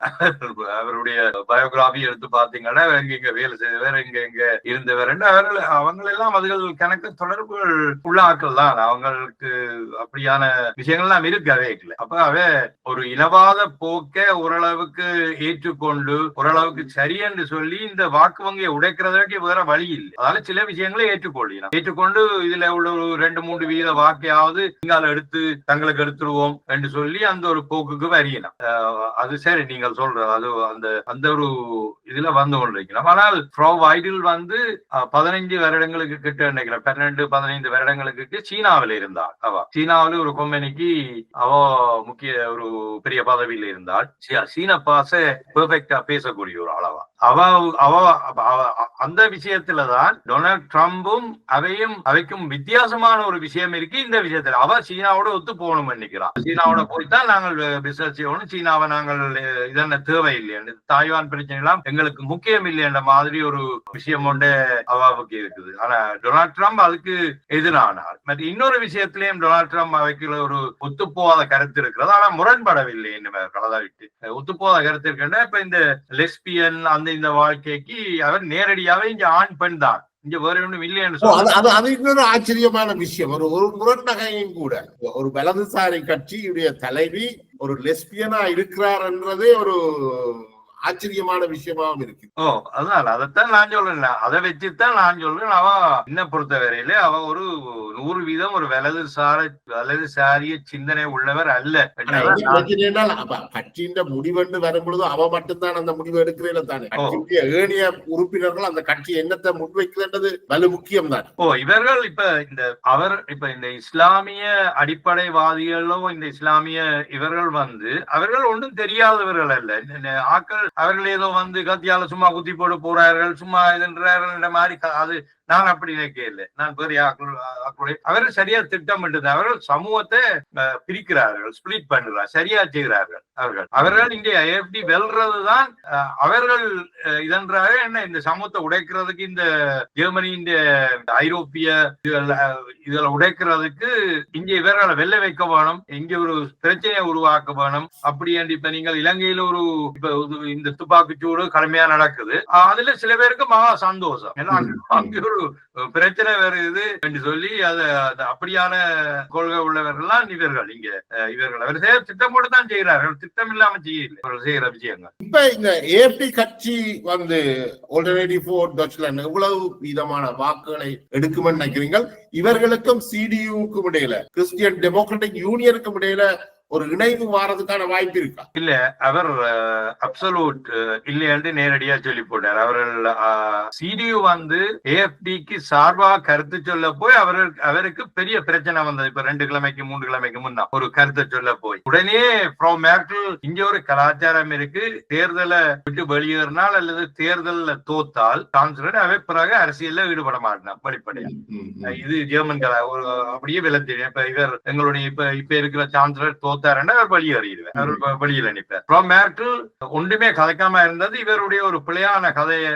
அவருடைய பயோகிராபி எடுத்து பாத்தீங்கன்னா இங்க வேலை செய்தவர், இங்க இருந்தவர். அவங்களெல்லாம் அதுகள் கணக்கு தொடர்புகள் உள்ள ஆட்கள் தான். அவங்களுக்கு அப்படியான விஷயங்கள்லாம் இருக்கவே இல்லை. அப்ப ஒரு இனவாத போக்க ஓரளவுக்கு ஏற்றுக்கொண்டு ஓரளவுக்கு சரி என்று சொல்லி இந்த வாக்கு வங்கியை உடைக்கிறதுக்கு வேற வழி இல்லை. அதனால சில விஷயங்களை ஏற்றுக்கொண்டு இதுல உள்ள ஒரு 2-3% வாக்கையாவது இங்கால எடுத்து தங்களுக்கு எடுத்துருவோம் என்று சொல்லி அந்த ஒரு போக்குக்கு வரையலாம். அது சரி நீங்கள் சொல்ற அது அந்த ஒரு இதுல வந்து கொண்டிருக்கலாம். ஆனால் ஃப்ரோ வைடில் வந்து 15 வருடங்களுக்கு கிட்ட நினைக்கிறேன், 12-15 வருடங்களுக்கு சீனாவில இருந்தாள். சீனாவில ஒரு கம்பெனிக்கு முக்கிய ஒரு பெரிய பதவியில இருந்தாள். சீன பாச பெர்ஃபெக்டா பேசக்கூடிய ஒரு அளவா அந்த விஷயத்துலதான் டொனால்ட் ட்ரம்பும் அவைக்கும் வித்தியாசமான ஒரு விஷயம் இருக்கு. இந்த விஷயத்துல சீனாவோட ஒத்து போகணும் நினைக்கிறான். சீனாவோட போய்தான் நாங்கள் பிசினஸ் செய்யணும், சீனாவை நாங்கள் இதென்ன தேவையில்லை, தாய்வான் பிரச்சனை எல்லாம் எங்களுக்கு முக்கியம் இல்லை என்ற மாதிரி ஒரு விஷயம் ஒன்று அவாவுக்கு இருக்குது. ஆனா டொனால்ட் ட்ரம்ப் அதுக்கு எதிரானார். மற்ற இன்னொரு விஷயத்திலையும் டொனால்ட் ட்ரம்ப் அவைக்குள்ள ஒரு ஒத்துப்போகாத கருத்து இருக்கிறது. ஆனா முரண்படவில்லை என்று கலதாவிட்டு ஒத்துப்போகாத கருத்து இருக்கின்ற இப்ப இந்த லெஸ்பியன் அந்த இந்த வாழ்க்கைக்கு அவர் நேரடியாவே இங்க ஆண் பெண் தான், இங்க வேற ஒண்ணும் இல்லைன்னு அது இன்னொரு ஆச்சரியமான விஷயம். ஒரு முரண்நகையும் கூட. ஒரு வலதுசாரி கட்சியுடைய தலைவி ஒரு லெஸ்பியனா இருக்கிறார் என்றதே ஒரு ஆச்சரியமான விஷயமாவும் இருக்கு. அதைத்தான் நான் சொல்றேன். அதை வச்சுதான் நான் சொல்றேன். என்ன பொறுத்த வரையில ஒரு 100% ஒரு வலதுசாரிய சிந்தனை உள்ளவர் அல்ல. கட்சியின் முடிவென்று வரும்பொழுது அவ மட்டும்தான் அந்த முடிவு எடுக்கிறேன் தானே. ஏனைய உறுப்பினர்கள் அந்த கட்சி என்னத்தை முன்வைக்கிறது வலு முக்கியம் தான். இவர்கள் இப்ப இந்த இஸ்லாமிய அடிப்படைவாதிகளோ இந்த இஸ்லாமிய இவர்கள் அவர்கள் ஒன்றும் தெரியாதவர்கள் அல்ல. ஆக்கள் அவர்கள் ஏதோ கத்தியால சும்மா குத்தி போட்டு போறார்கள், சும்மா இதுன்றார்கள் மாதிரி. அது நான் அப்படி நினைக்க இல்லை. நான் பெரிய அவர்கள் சரியா திட்டமிட்டது. அவர்கள் சமூகத்தை பிரிக்கிறார்கள், ஸ்பிளிட் பண்ணுறார்கள், சரியா செய்கிறார்கள். அவர்கள் இங்கே ஏஎஃப்டி வெல்றதுதான் அவர்கள் இதன்றாக என்ன இந்த சமூகத்தை உடைக்கிறதுக்கு, இந்த ஜெர்மனி இந்த ஐரோப்பிய இதுல உடைக்கிறதுக்கு இங்கே இவர்களை வெல்ல வைக்க வேணும், இங்க ஒரு பிரச்சனையை உருவாக்க வேணும். அப்படி என்று இப்ப நீங்கள் இலங்கையில இந்த துப்பாக்கிச்சூடு கடுமையா நடக்குது. அதுல சில பேருக்கு மகா சந்தோஷம். ஏன்னா அங்கே ஒரு பிரச்சனை வருது என்று சொல்லி அப்படியான கொள்கை உள்ளவர்கள்லாம் இவர்கள் அவர் திட்டம் போட்டு தான் செய்கிறார்கள், திட்டம் இல்லாம செய்யல செய்கிற விஷயங்கள். இப்ப இந்த ஏஎஃப்டி கட்சி ஆல்டர்னேட்டிவ் ஃபார் டச்லாண்ட் எவ்வளவு விதமான வாக்குகளை எடுக்கும்னு நினைக்கிறீங்க? இவர்களுக்கும் சிடியுக்கும் இடையில, கிறிஸ்டியன் டெமோக்ராட்டிக் யூனியனுக்கும் இடையில ஒரு இணைவு மாறதுக்கான வாய்ப்பு இருக்கா? இல்ல, அவர் அப்சல்யூட் இல்லை என்று நேரடியா சொல்லி போட்டார். அவர்கள் சிடியு ஏஎஃப்டிக்கு சார்பாக கருத்து சொல்ல போய் அவருக்கு பெரிய பிரச்சனை வந்தது. இப்ப 2 கிழமைக்கு 3 கிழமைக்கு முன்னா ஒரு கருத்தை சொல்ல போய் உடனே ஃப்ரோ மேர்க்கல் இங்க ஒரு கலாச்சாரம் இருக்கு, தேர்தலை விட்டு வெளியேறினால் அல்லது தேர்தல்ல தோத்தால் சான்சலர் அவை பிறகு அரசியல்ல ஈடுபட மாட்டான் வெளிப்படையா. இது ஜெர்மன் அப்படியே விளத்தினேன். இப்ப இவர் எங்களுடைய இப்ப இருக்கிற சான்சலர் தோத்தாருன்னா அவர் வெளியேறிடுவார், அவர் வெளியில் அனுப்பார். ஃப்ரம் மேர்க்கல் ஒன்றுமே கதைக்காம இருந்தது. இவருடைய ஒரு பிழையான கதையை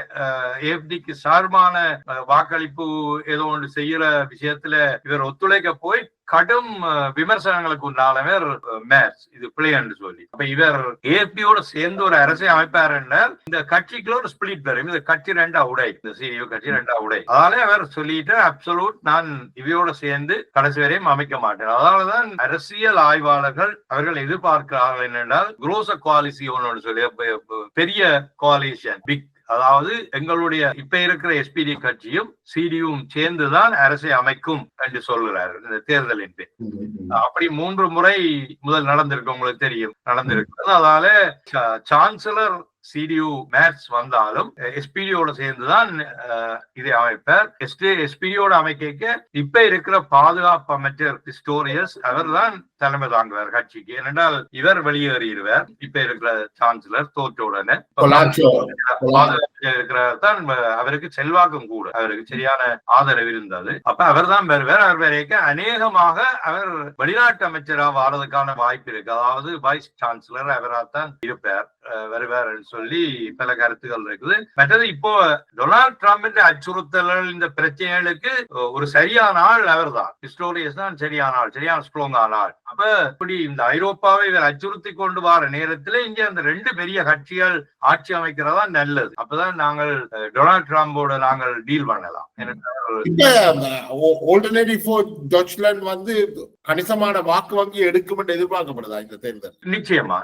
ஏஎஃப்டிக்கு சார்பான வாக்களிப்பு ஏதோ ஒன்று செய்யற விஷயத்துல இவர் ஒத்துழைக்க போய் கடும் விமர்சனங்களுக்கு உண்டானவர் மேர்ஸ், இது பிழை என்று சொல்லி. அப்ப இவர் ஏஎஃப்டியோட சேர்ந்து ஒரு அரசை அமைப்பார் என்றால் இந்த கட்சிக்குள்ள ஒரு ஸ்பிளிட் வரும். இந்த கட்சி 2 உடை, இந்த சிடியு கட்சி 2 உடை. அதனால அவர் சொல்லிட்டு அப்சல்யூட் நான் இவையோட சேர்ந்து கடைசி வரையும் அமைக்க மாட்டேன். அதனாலதான் அரசியல் ஆய்வாளர்கள் அவர்கள் எதிர்பார்க்கிறார்கள் என்னென்றால் குளோச கோலிஷன் சொல்லி பெரிய கோலிஷன், பிக், அதாவது எங்களுடைய இப்ப இருக்கிற SPD கட்சியும் சிடியும் சேர்ந்துதான் அரசை அமைக்கும் என்று சொல்கிறார் இந்த தேர்தலின் பேர். அப்படி 3 முறை முதல் நடந்திருக்கு, உங்களுக்கு தெரியும், நடந்திருக்கு. அதனால சான்சலர் சிடியு மேர்ஸ் வந்தாலும் எஸ்பிடியோட சேர்ந்துதான் இதை அமைப்பார். எஸ்பிடியோட அமைக்க இப்ப இருக்கிற பாதுகாப்பு அமைச்சர் பிஸ்டோரியஸ் அவர் தான் தலைமை தாங்குவார் கட்சிக்கு. ஏனென்றால் இவர் வெளியேறிடுவார். இப்ப இருக்கிற சான்சலர் தோற்ற உடனே இருக்கிறார் தான் அவருக்கு செல்வாக்கும் கூட, அவருக்கு சரியான ஆதரவு இருந்தது. அப்ப அவர் தான் வருவார். அவர் வரைக்க அநேகமாக அவர் வெளிநாட்டு அமைச்சராக வாரதுக்கான வாய்ப்பு இருக்கு. அதாவது வைஸ் சான்சலர் அவரால் இருப்பார், வருவார் சொல்லி பல கருத்துக்கள் இருக்குது. மற்றது இப்போ டொனால்ட் ட்ரம்ப் அச்சுறுத்தல்கள் இந்த பிரச்சனைகளுக்கு ஒரு சரியான ஆள் அவர் தான், ஹிஸ்டோரியஸ் தான் சரியான ஆள், சரியான ஸ்ட்ராங்கான ஆள். அப்ப இப்படி இந்த ஐரோப்பாவை இவர் அச்சுறுத்தி கொண்டு வர நேரத்துல இங்க அந்த 2 பெரிய கட்சிகள் ஆட்சி அமைக்கிறதா நல்லது. அப்பதான் நாங்கள் டொனால்ட் ட்ரம்போட நாங்கள் டீல் பண்ணலாம். கணிசமான வாக்கு வங்கி எடுக்கும் என்று எதிர்பார்க்கப்படுதா இந்த தேர்தல்? நிச்சயமா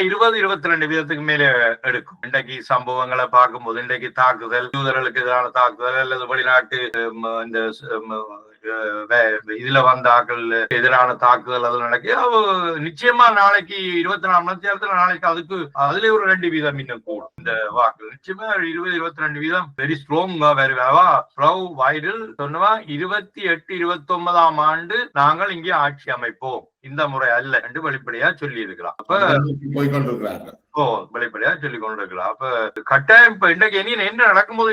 20-22 வீதத்துக்கு மேல எடுக்கும். இன்றைக்கு சம்பவங்களை பார்க்கும்போது, இன்றைக்கு தாக்குதல், யூதர்களுக்கு எதிரான தாக்குதல் அல்லது வெளிநாட்டு இந்த இதுல வந்த ஆக்கள் எதிரான தாக்குதல் அது நடக்கு. நிச்சயமா நாளைக்கு 24 மணி நேரத்துல நாளைக்கு அதுல ஒரு 2 வீதம் இன்னும் கூடும் இந்த வாக்கு. நிச்சயமா 20-22 வீதம் வெரி ஸ்ட்ராங்கா வருவாவா. வைரல் சொன்னவா 28-29ஆம் ஆண்டு நாங்கள் இங்கே ஆட்சி அமைப்போம், இந்த முறை அல்ல என்று வெளிப்படையா சொல்லி இருக்கிறார். வெளிப்படையா சொல்லி கொண்டிருக்கலாம். அப்ப கட்டாயம் இப்ப இன்றைக்கு என்ன நடக்கும் போது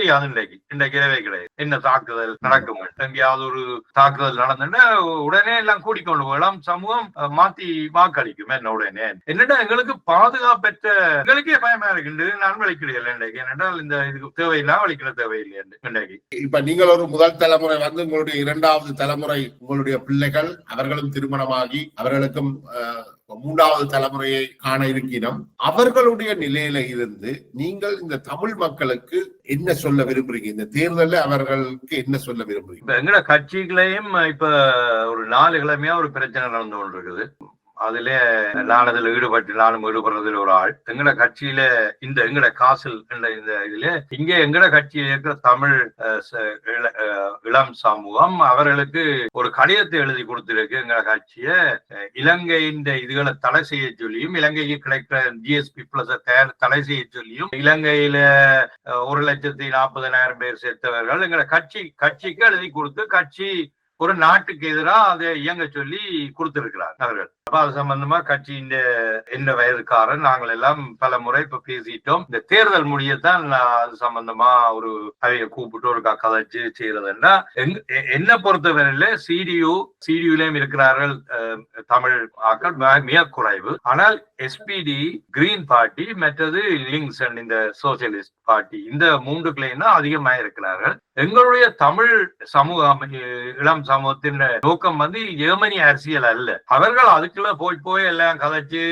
இன்றைக்கு இரவே கிடையாது. என்ன தாக்குதல் நடக்கும், எங்கேயாவது ஒரு தாக்குதல் நடந்துன்னா உடனே எல்லாம் கூடிக்கொண்டு போகலாம், சமூகம் மாத்தி வாக்களிக்கும். என்ன உடனே என்னடா எங்களுக்கு பாதுகாப்பற்ற எங்களுக்கே பயமா இருக்கு, நான் வலிக்கிறேன் இன்றைக்கு. என்னென்றால் இந்த இதுக்கு தேவையில்லை, வலிக்கிற தேவையில்லை இன்றைக்கு. இப்ப நீங்கள் ஒரு முதல் தலைமுறை உங்களுடைய 2வது தலைமுறை, உங்களுடைய பிள்ளைகள் அவர்களும் திருமணமாகி அவர்களுக்கும் 3வது தலைமுறையை காண இருக்கிறோம். அவர்களுடைய நிலையில இருந்து நீங்கள் இந்த தமிழ் மக்களுக்கு என்ன சொல்ல விரும்புறீங்க? இந்த தேர்தலில் அவர்களுக்கு என்ன சொல்ல விரும்புறீங்க? எங்கட கட்சிகளையும் இப்ப ஒரு 4 கிழமையா ஒரு பிரச்சனை நடந்து கொண்டு இருக்குது. அதுல நான் அதுல நானும் ஈடுபடுறதுல ஒரு ஆள். எங்கட கட்சியில எங்கட காசில் இந்த இதுல இங்க எங்கட கட்சியில இருக்கிற தமிழ் இளம் சமூகம் அவர்களுக்கு ஒரு கடிதத்தை எழுதி கொடுத்திருக்கு. எங்கட கட்சிய இலங்கையின் இதுகளை தடை செய்ய சொல்லியும், இலங்கைக்கு கிடைக்கிற GSP பிளஸ் தடை செய்ய சொல்லியும், இலங்கையில 1,40,000 பேர் சேர்த்தவர்கள் எங்கட கட்சிக்கு எழுதி கொடுத்து கட்சி ஒரு நாட்டுக்கு எதிராக அதை இயங்க சொல்லி கொடுத்திருக்கிறார் அவர்கள். அப்ப அது சம்பந்தமா கட்சியின் என்ன வயதுக்காரன் நாங்கள் எல்லாம் பல முறை இப்ப பேசிட்டோம். இந்த தேர்தல் முடியத்தான் அது சம்பந்தமா ஒரு அவைய கூப்பிட்டு ஒரு கதைச்சு செய்யறதுன்னா என்ன பொறுத்தவரையில சிடியுலயும் இருக்கிறார்கள் தமிழ் ஆக்கள் மிக குறைவு. ஆனால் SPD, கிரீன் பார்ட்டி, மற்றது லிங்க்ஸ் அண்ட் இந்த சோசியலிஸ்ட் பார்ட்டி, இந்த 3 தான் அதிகமா இருக்கிறார்கள். எங்களுடைய தமிழ் சமூகம், இளம் சமூகத்தின் நோக்கம் ஜெர்மனி அரசியல் அல்ல. அவர்கள் அதுக்குள்ள போய் எல்லாம் கதைச்சு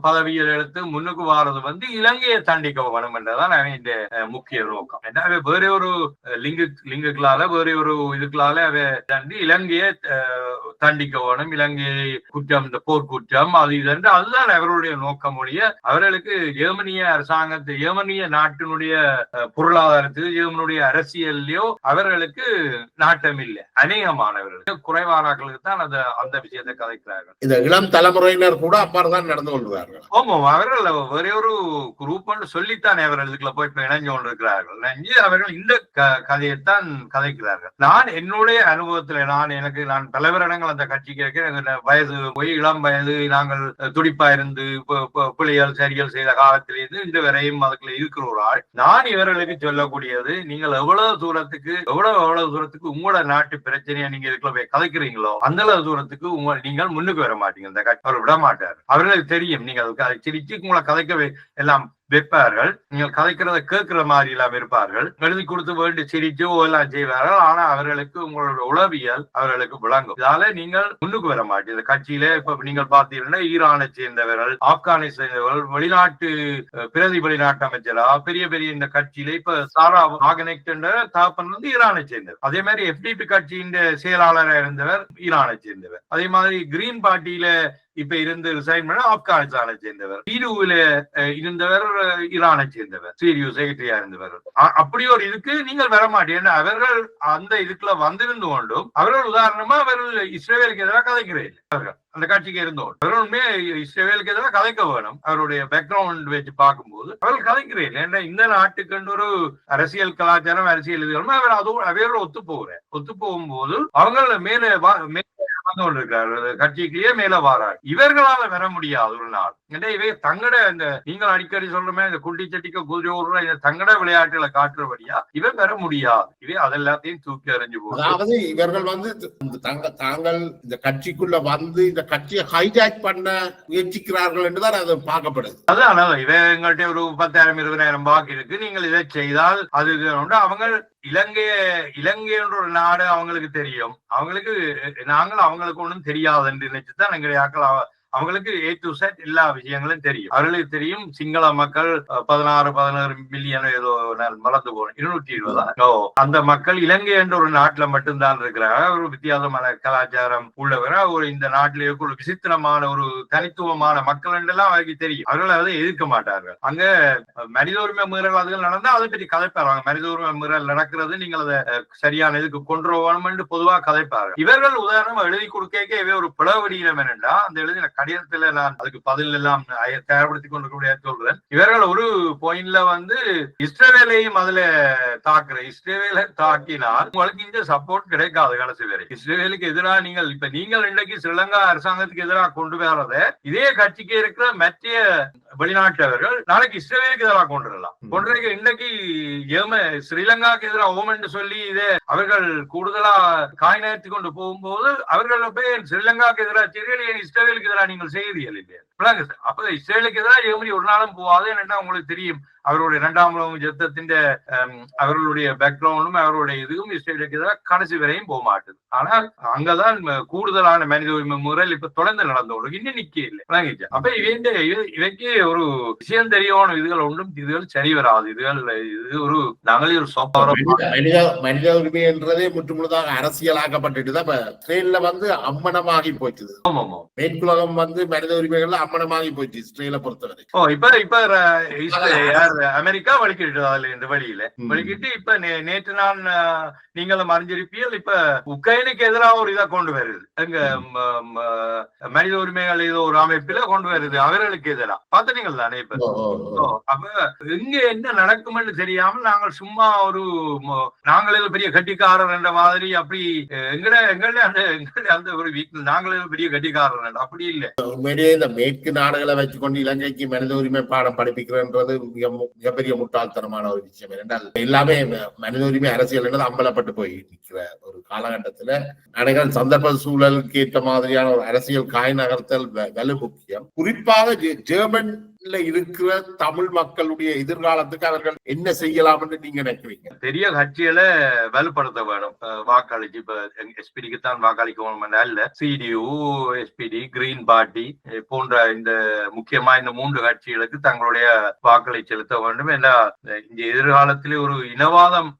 பதவியில் எடுத்து முன்னுக்கு வாரது இலங்கையை தாண்டிக்க வேணும் என்றதான் இந்த முக்கிய நோக்கம். ஏன்னா வேற ஒரு லிங்குகளால வேற ஒரு இதுகளால அவை தாண்டி இலங்கையை தண்டிக்க வேணும், இலங்கை குற்றம், இந்த போர்க்குற்றம் அது இது என்று அதுதான் அவர்களுடைய நோக்கம் ஒழிய அவர்களுக்கு ஜெர்மனிய அரசாங்கத்தை, ஜெர்மனிய நாட்டினுடைய பொருளாதாரத்தில், ஜெர்மனுடைய அரசியல்லையோ அவர்களுக்கு நாட்டம் இல்லை. அநேகமானவர்களுக்கு, குறைவானவர்களுக்கு தான் அந்த விஷயத்தை கதைக்கிறார்கள். இந்த இளம் தலைமுறையினர் கூட அப்பாதான் நடந்து கொள்கிறார்கள். ஆமாம், அவர்கள் ஒரே ஒரு குரூப் சொல்லித்தானே அவர்கள் இதுக்குள்ள போய் இணைஞ்சு கொண்டிருக்கிறார்கள். அவர்கள் இந்த கதையைத்தான் கதைக்கிறார்கள். நான் என்னுடைய அனுபவத்துல நான் பல வருடங்கள் அந்த கட்சிக்கு இருக்கிற வயது போய் இளம் வயது நாங்கள் துடிப்பா இருந்து பிள்ளைகள் சரிகள் செய்த காலத்திலிருந்து இந்த வரையும் அதுக்குள்ள இருக்கிற ஒரு ஆள். நான் இவர்களுக்கு சொல்லக்கூடியது, நீங்கள் எவ்வளவு தூரத்துக்கு உங்களோட நாட்டு பிரச்சனையை நீங்க இதுக்குள்ள போய் கதைக்கிறீங்களோ அந்த அளவு தூரத்துக்கு நீங்கள் முன்னுக்கு வர மாட்டீங்க. இந்த கட்சி அவர் விட மாட்டார். அவர்களுக்கு தெரியும் நீங்கள் அதை சிரிச்சு உங்களை கதைக்க எல்லாம் வைப்பார்கள். நீங்கள் கதைக்கிறத கேட்கிற மாதிரி எல்லாம் இருப்பார்கள். எழுதி கொடுத்து வேண்டி சிரிச்சோ எல்லாம் செய்வார்கள். ஆனா அவர்களுக்கு உங்களோட உளவியல் அவர்களுக்கு விளங்கும். இதால நீங்கள் முன்னுக்கு வர மாட்டீங்க. இந்த கட்சியில இப்ப நீங்கள் பார்த்தீங்கன்னா ஈரானை சேர்ந்தவர்கள், ஆப்கானை சேர்ந்தவர்கள், வெளிநாட்டு பிரதி வெளிநாட்டு அமைச்சரா பெரிய பெரிய இந்த கட்சியில இப்ப சாரா ஆகனெக்ட் என்ற தாப்பன் ஈரானை சேர்ந்தவர். அதே மாதிரி FDP கட்சியின் செயலாளராக இருந்தவர் ஈரானை சேர்ந்தவர். அதே மாதிரி கிரீன் பார்ட்டியில இப்ப இருந்து ரிசைன் பண்ண ஆப்கானிஸ்தானை சேர்ந்தவர். சீருவில இருந்தவர் ஈரானை சேர்ந்தவர், சீரியு செக்ரட்டரியா இருந்தவர். அப்படி ஒரு இதுக்கு நீங்கள் வர மாட்டீங்க. அவர்கள் அந்த இதுக்குள்ள வந்திருந்து கொண்டும் அவர்கள் உதாரணமா அவர்கள் இஸ்ரேலுக்கு எதிராக கதைக்கிறேன். அவர்கள் அந்த கட்சிக்கு இருந்தோம். அவர்களுமே இஸ்ரேலுக்கு எதிராக கதைக்க வேணும். அவருடைய பேக்ரவுண்ட் வச்சு பார்க்கும்போது அவர்கள் கதைக்கிறேன். ஏன்னா இந்த நாட்டுக்கு ஒரு அரசியல் கலாச்சாரம், அரசியல் இதுகளும் அவரோட ஒத்து போகும்போது அவங்க மேல கட்சிக்குள்ளேயே மேல வாராரு. இவர்களால வர முடியாது ஒரு நாள். இவை தங்கட இந்த நீங்கள் அடிக்கடி சொல்றமே இந்த குண்டி சட்டிக்க குதிரை ஓடுற இந்த தங்கட விளையாட்டுகளை காட்டுறபடியா இவர் வர முடியாது. இவை அதெல்லாத்தையும் தூக்கி அறிஞ்சு போகும். அதாவது இவர்கள் தாங்கள் இந்த கட்சிக்குள்ள வந்து இந்த கட்சியை ஹைஜாக் பண்ண முயற்சிக்கிறார்கள் என்றுதான் அது பார்க்கப்படுது. அதான் எங்கள்கிட்ட ஒரு 10,000-20,000 வாக்கு இருக்கு, நீங்கள் இதை செய்தால் அது அவங்க இலங்கை என்ற ஒரு நாடு அவங்களுக்கு தெரியும். அவங்களுக்கு ஒண்ணும் தெரியாது என்று நினைச்சுதான் எங்களுடைய அவங்களுக்கு A to Z எல்லா விஷயங்களும் தெரியும். அவர்களுக்கு தெரியும் சிங்கள மக்கள் 16 மில்லியன் ஏதோ மறந்து போனோம் 220 அந்த மக்கள் இலங்கை என்ற ஒரு நாட்டுல மட்டும்தான் இருக்கிறாங்க. ஒரு வித்தியாசமான கலாச்சாரம் உள்ளவர ஒரு இந்த நாட்டில இருக்க ஒரு விசித்திரமான ஒரு தனித்துவமான மக்கள் என்றெல்லாம் அவருக்கு தெரியும். அவர்கள் அதை எதிர்க்க மாட்டார்கள். அங்க மனித உரிமை மீறல்கள் நடந்தா அதை பற்றி கதைப்பாங்க. மனித உரிமை மீறல் நடக்கிறது, நீங்கள் அதை சரியான இதுக்கு கொண்டு வரணும் என்று பொதுவாக கதைப்பார்கள். இவர்கள் உதாரணமா எழுதி கொடுக்க இவை ஒரு பிளவடியினம் என்னென்றா அந்த எழுதின கடிதத்துல நான் அதுக்கு பதில் எல்லாம் தயார்படுத்திக் கொண்டிருக்க சொல்றேன். இவர்கள் ஒரு பாயிண்ட்ல இஸ்ரேலையும் அதுல இஸ்ரேலை தாக்கினால் உங்களுக்கு இந்த சப்போர்ட் கிடைக்காது. கடைசி வரை இஸ்ரேலுக்கு எதிராக நீங்கள் இன்றைக்கு ஸ்ரீலங்கா அரசாங்கத்துக்கு எதிராக கொண்டு வரத இதே கட்சிக்கு இருக்கிற மத்திய வெளிநாட்டவர்கள் நாளைக்கு இஸ்ரேலுக்கு எதிராக கொண்டு இன்றைக்கு ஸ்ரீலங்காவுக்கு எதிராக ஓமன் சொல்லி இதே அவர்கள் கூடுதலா காய் நகர்த்தி கொண்டு போகும்போது அவர்கள் போய் ஸ்ரீலங்காவுக்கு எதிராக இஸ்ரேலுக்கு எதிராக நீங்கள் செய்கிறீர்கள் இல்லையா? அப்ப இஸ்ரேலுக்கு எதிராக ஜெர்மனி ஒரு நாளும் போகாது. என்னன்னா உங்களுக்கு தெரியும் அவருடைய 2ஆம் உலக யுத்தத்தின் அவர்களுடைய பேக்ரவுண்டும் அவருடைய இதுவும் இஸ்ரேலுக்கு எதிராக கடைசி வரையும் போக மாட்டுது. ஆனால் அங்கதான் கூடுதலான மனித உரிமை முறையில் இப்ப தொடர்ந்து நடந்தோம். இன்னும் நிக்க இல்லை. அப்ப இவைக்கு ஒரு விஷயம் தெரியணும். இதுகள் ஒன்றும் இதுகள் சரி வராது. இது ஒரு நாங்களே ஒரு மனித உரிமை என்றதே முற்றுமுழுதாக அரசியலாக்கப்பட்டுதான் இஸ்ரேல்ல அம்மனமாகி போயிடுது. மேற்குலகம் மனித உரிமைகள்ல அம்மனமாகி போயிடுச்சு இஸ்ரேலை பொறுத்தவரை. இப்ப அமெரிக்கா வலிக்கிட்டு அதுல இந்த வழியில வலிக்கிட்டு இப்ப நேற்று நான் நீங்களும் அறிஞ்சிருப்பீர்கள். இப்ப உக்ரைனுக்கு எதிராக ஒரு இதை கொண்டு வருது. எங்க மனித உரிமைகள் ஏதோ ஒரு அமைப்பில கொண்டு வருது அவர்களுக்கு எதிராக. பாத்தீங்கள் தானே? இப்ப அப்ப இங்க என்ன நடக்கும்னு தெரியாமல் நாங்கள் சும்மா நாங்களே பெரிய கட்டிக்காரர் என்ற மாதிரி அப்படி அந்த ஒரு வீட்டில் நாங்களே பெரிய கட்டிக்காரர் அப்படி இல்லை. உண்மையிலேயே இந்த மேற்கு நாடுகளை வச்சுக்கொண்டு இலங்கைக்கு மனித உரிமை பாடம் படிப்பிக்கிறது மிகப்பெரிய முட்டாள்தனமான ஒரு விஷயம். என்றால் எல்லாமே மனித உரிமை அரசியல் என்றது அம்பலப்பட்டு போய் நிற்கிற ஒரு காலகட்டத்துல நாடுகள் சந்தர்ப்ப சூழலுக்கு ஏற்ற மாதிரியான ஒரு அரசியல் காய் நகர்த்தல் வலு முக்கியம். குறிப்பாக ஜெர்மன் இருக்கிற தமிழ் மக்களுடைய எதிர்காலத்துக்கு அவர்கள் என்ன செய்யலாம் என்று நீங்க நினைக்கிறீங்க? பெரிய கட்சிகளை வலுப்படுத்த வேணும். வாக்களிச்சு இப்ப எஸ்பிடிக்கு தான் வாக்களிக்கணும் அல்ல, சிடியு, எஸ்பிடி, கிரீன் பார்ட்டி போன்ற இந்த முக்கியமா இந்த 3 கட்சிகளுக்கு தங்களுடைய வாக்களை செலுத்த வேண்டும். ஏன்னா இந்த எதிர்காலத்திலே ஒரு இனவாதம்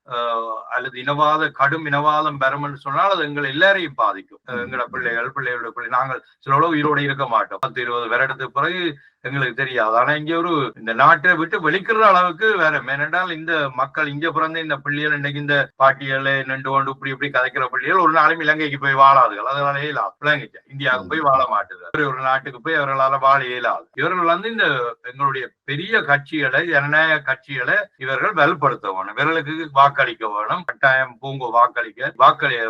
அல்லது கடும் இனவாதம் பெறும் என்று சொன்னால் அது எங்களை எல்லாரையும் பாதிக்கும். எங்களோட பிள்ளைகளோட பிள்ளை நாங்கள் சில உயிரோட இருக்க மாட்டோம். 10-20 வருடத்துக்கு பிறகு எங்களுக்கு தெரியாது. ஆனா இங்க இந்த நாட்டை விட்டு வெளிக்கிற அளவுக்கு வேற. ஏனென்றால் இந்த மக்கள் இங்க பிறந்த இந்த பிள்ளைகள் இன்னைக்கு இந்த பாட்டியல் நின்று கொண்டு இப்படி கதைக்கிற பிள்ளைகள் ஒரு நாளும் இலங்கைக்கு போய் வாழாதுகள். அதனால இயலாது. இலங்கைக்கு இந்தியாவுக்கு போய் வாழ மாட்டுது. ஒரு நாட்டுக்கு போய் அவர்களால வாழ இயலாது. இவர்கள் இந்த எங்களுடைய பெரிய கட்சிகளை, ஜனநாயக கட்சிகளை இவர்கள் வலுப்படுத்த வேணும். இவர்களுக்கு வாக்களிக்க வேணும். கட்டாயம் பூங்கோ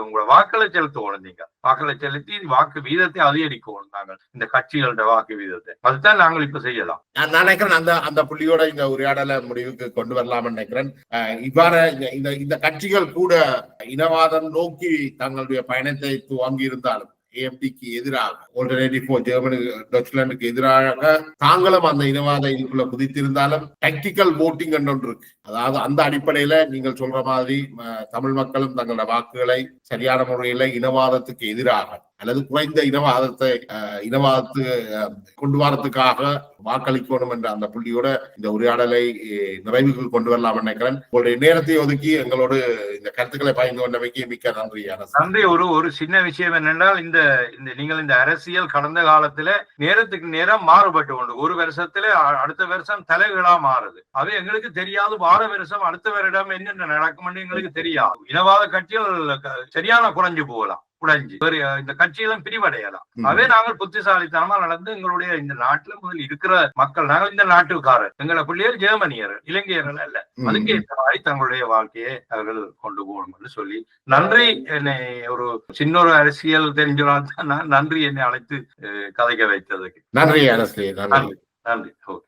உங்களோட வாக்களை செலுத்த வேணும். நீங்க வாக்களை செலுத்தி வாக்கு வீதத்தை அதிகரிக்கணும். நாங்கள் இந்த கட்சிகளோட வாக்கு வீதத்தை அதுதான் நாங்கள் இப்ப செய்யலாம். நான் நினைக்கிறேன் அந்த புள்ளியோட இந்த உரையாடலை முடிவுக்கு கொண்டு வரலாம் நினைக்கிறேன். இவ்வாறு இந்த கட்சிகள் கூட இனவாதம் நோக்கி தங்களுடைய பயணத்தை துவங்கி இருந்தாலும் AfDக்கு எதிராக, ஆல்டர்னேட்டிவ் ஃபார் ஜெர்மனி, டச்லாந்துக்கு எதிராக தாங்களும் அந்த இனவாத இதுக்குள்ள குதித்திருந்தாலும் டாக்டிக்கல் ஓட்டிங் என்று ஒன்று இருக்கு. அதாவது அந்த அடிப்படையில நீங்கள் சொல்ற மாதிரி தமிழ் மக்களும் தங்களோட வாக்குகளை சரியான முறையில இனவாதத்துக்கு எதிராக அல்லது குறைந்த இனவாதத்து கொண்டு வரத்துக்காக வாக்களிக்கணும் என்ற அந்த புள்ளியோட இந்த உரையாடலை நிறைவுக்கு கொண்டு வரலாம் நினைக்கிறேன். உங்களுடைய நேரத்தை ஒதுக்கி எங்களோடு இந்த கருத்துக்களை பகிர்ந்து கொண்டமைக்கு மிக்க நன்றி. நன்றி. ஒரு சின்ன விஷயம் என்னென்றால் நீங்கள் இந்த அரசியல் கடந்த காலத்துல நேரத்துக்கு நேரம் மாறுபட்டு கொண்டு ஒரு வருஷத்துல அடுத்த வருஷம் தலைகளா மாறுது. அது எங்களுக்கு தெரியாது. வார வருஷம் அடுத்த வருடம் என்னென்ன நடக்கும் எங்களுக்கு தெரியாது. இனவாத கட்சிகள் சரியான குறைஞ்சு போகலாம், குறைஞ்சு இந்த கட்சிகளும் பிரிவடையலாம். அதே நாங்கள் புத்திசாலித்தனமா நடந்து எங்களுடைய இந்த நாட்டுல முதல் இருக்கிற மக்கள், நாங்கள் இந்த நாட்டுக்காரர், எங்களை பிள்ளைகள் ஜெர்மனியர்கள், இலங்கையர்கள் அல்ல. அதுக்கு ஏற்ற மாதிரி தங்களுடைய வாழ்க்கையை அவர்கள் கொண்டு போகணும் என்று சொல்லி நன்றி. என்னை ஒரு சின்ன ஒரு அரசியல் தெரிஞ்சதான் நன்றி என்னை அழைத்து கதைக்க வைத்ததுக்கு. நன்றி அரசு. நன்றி. ஓகே.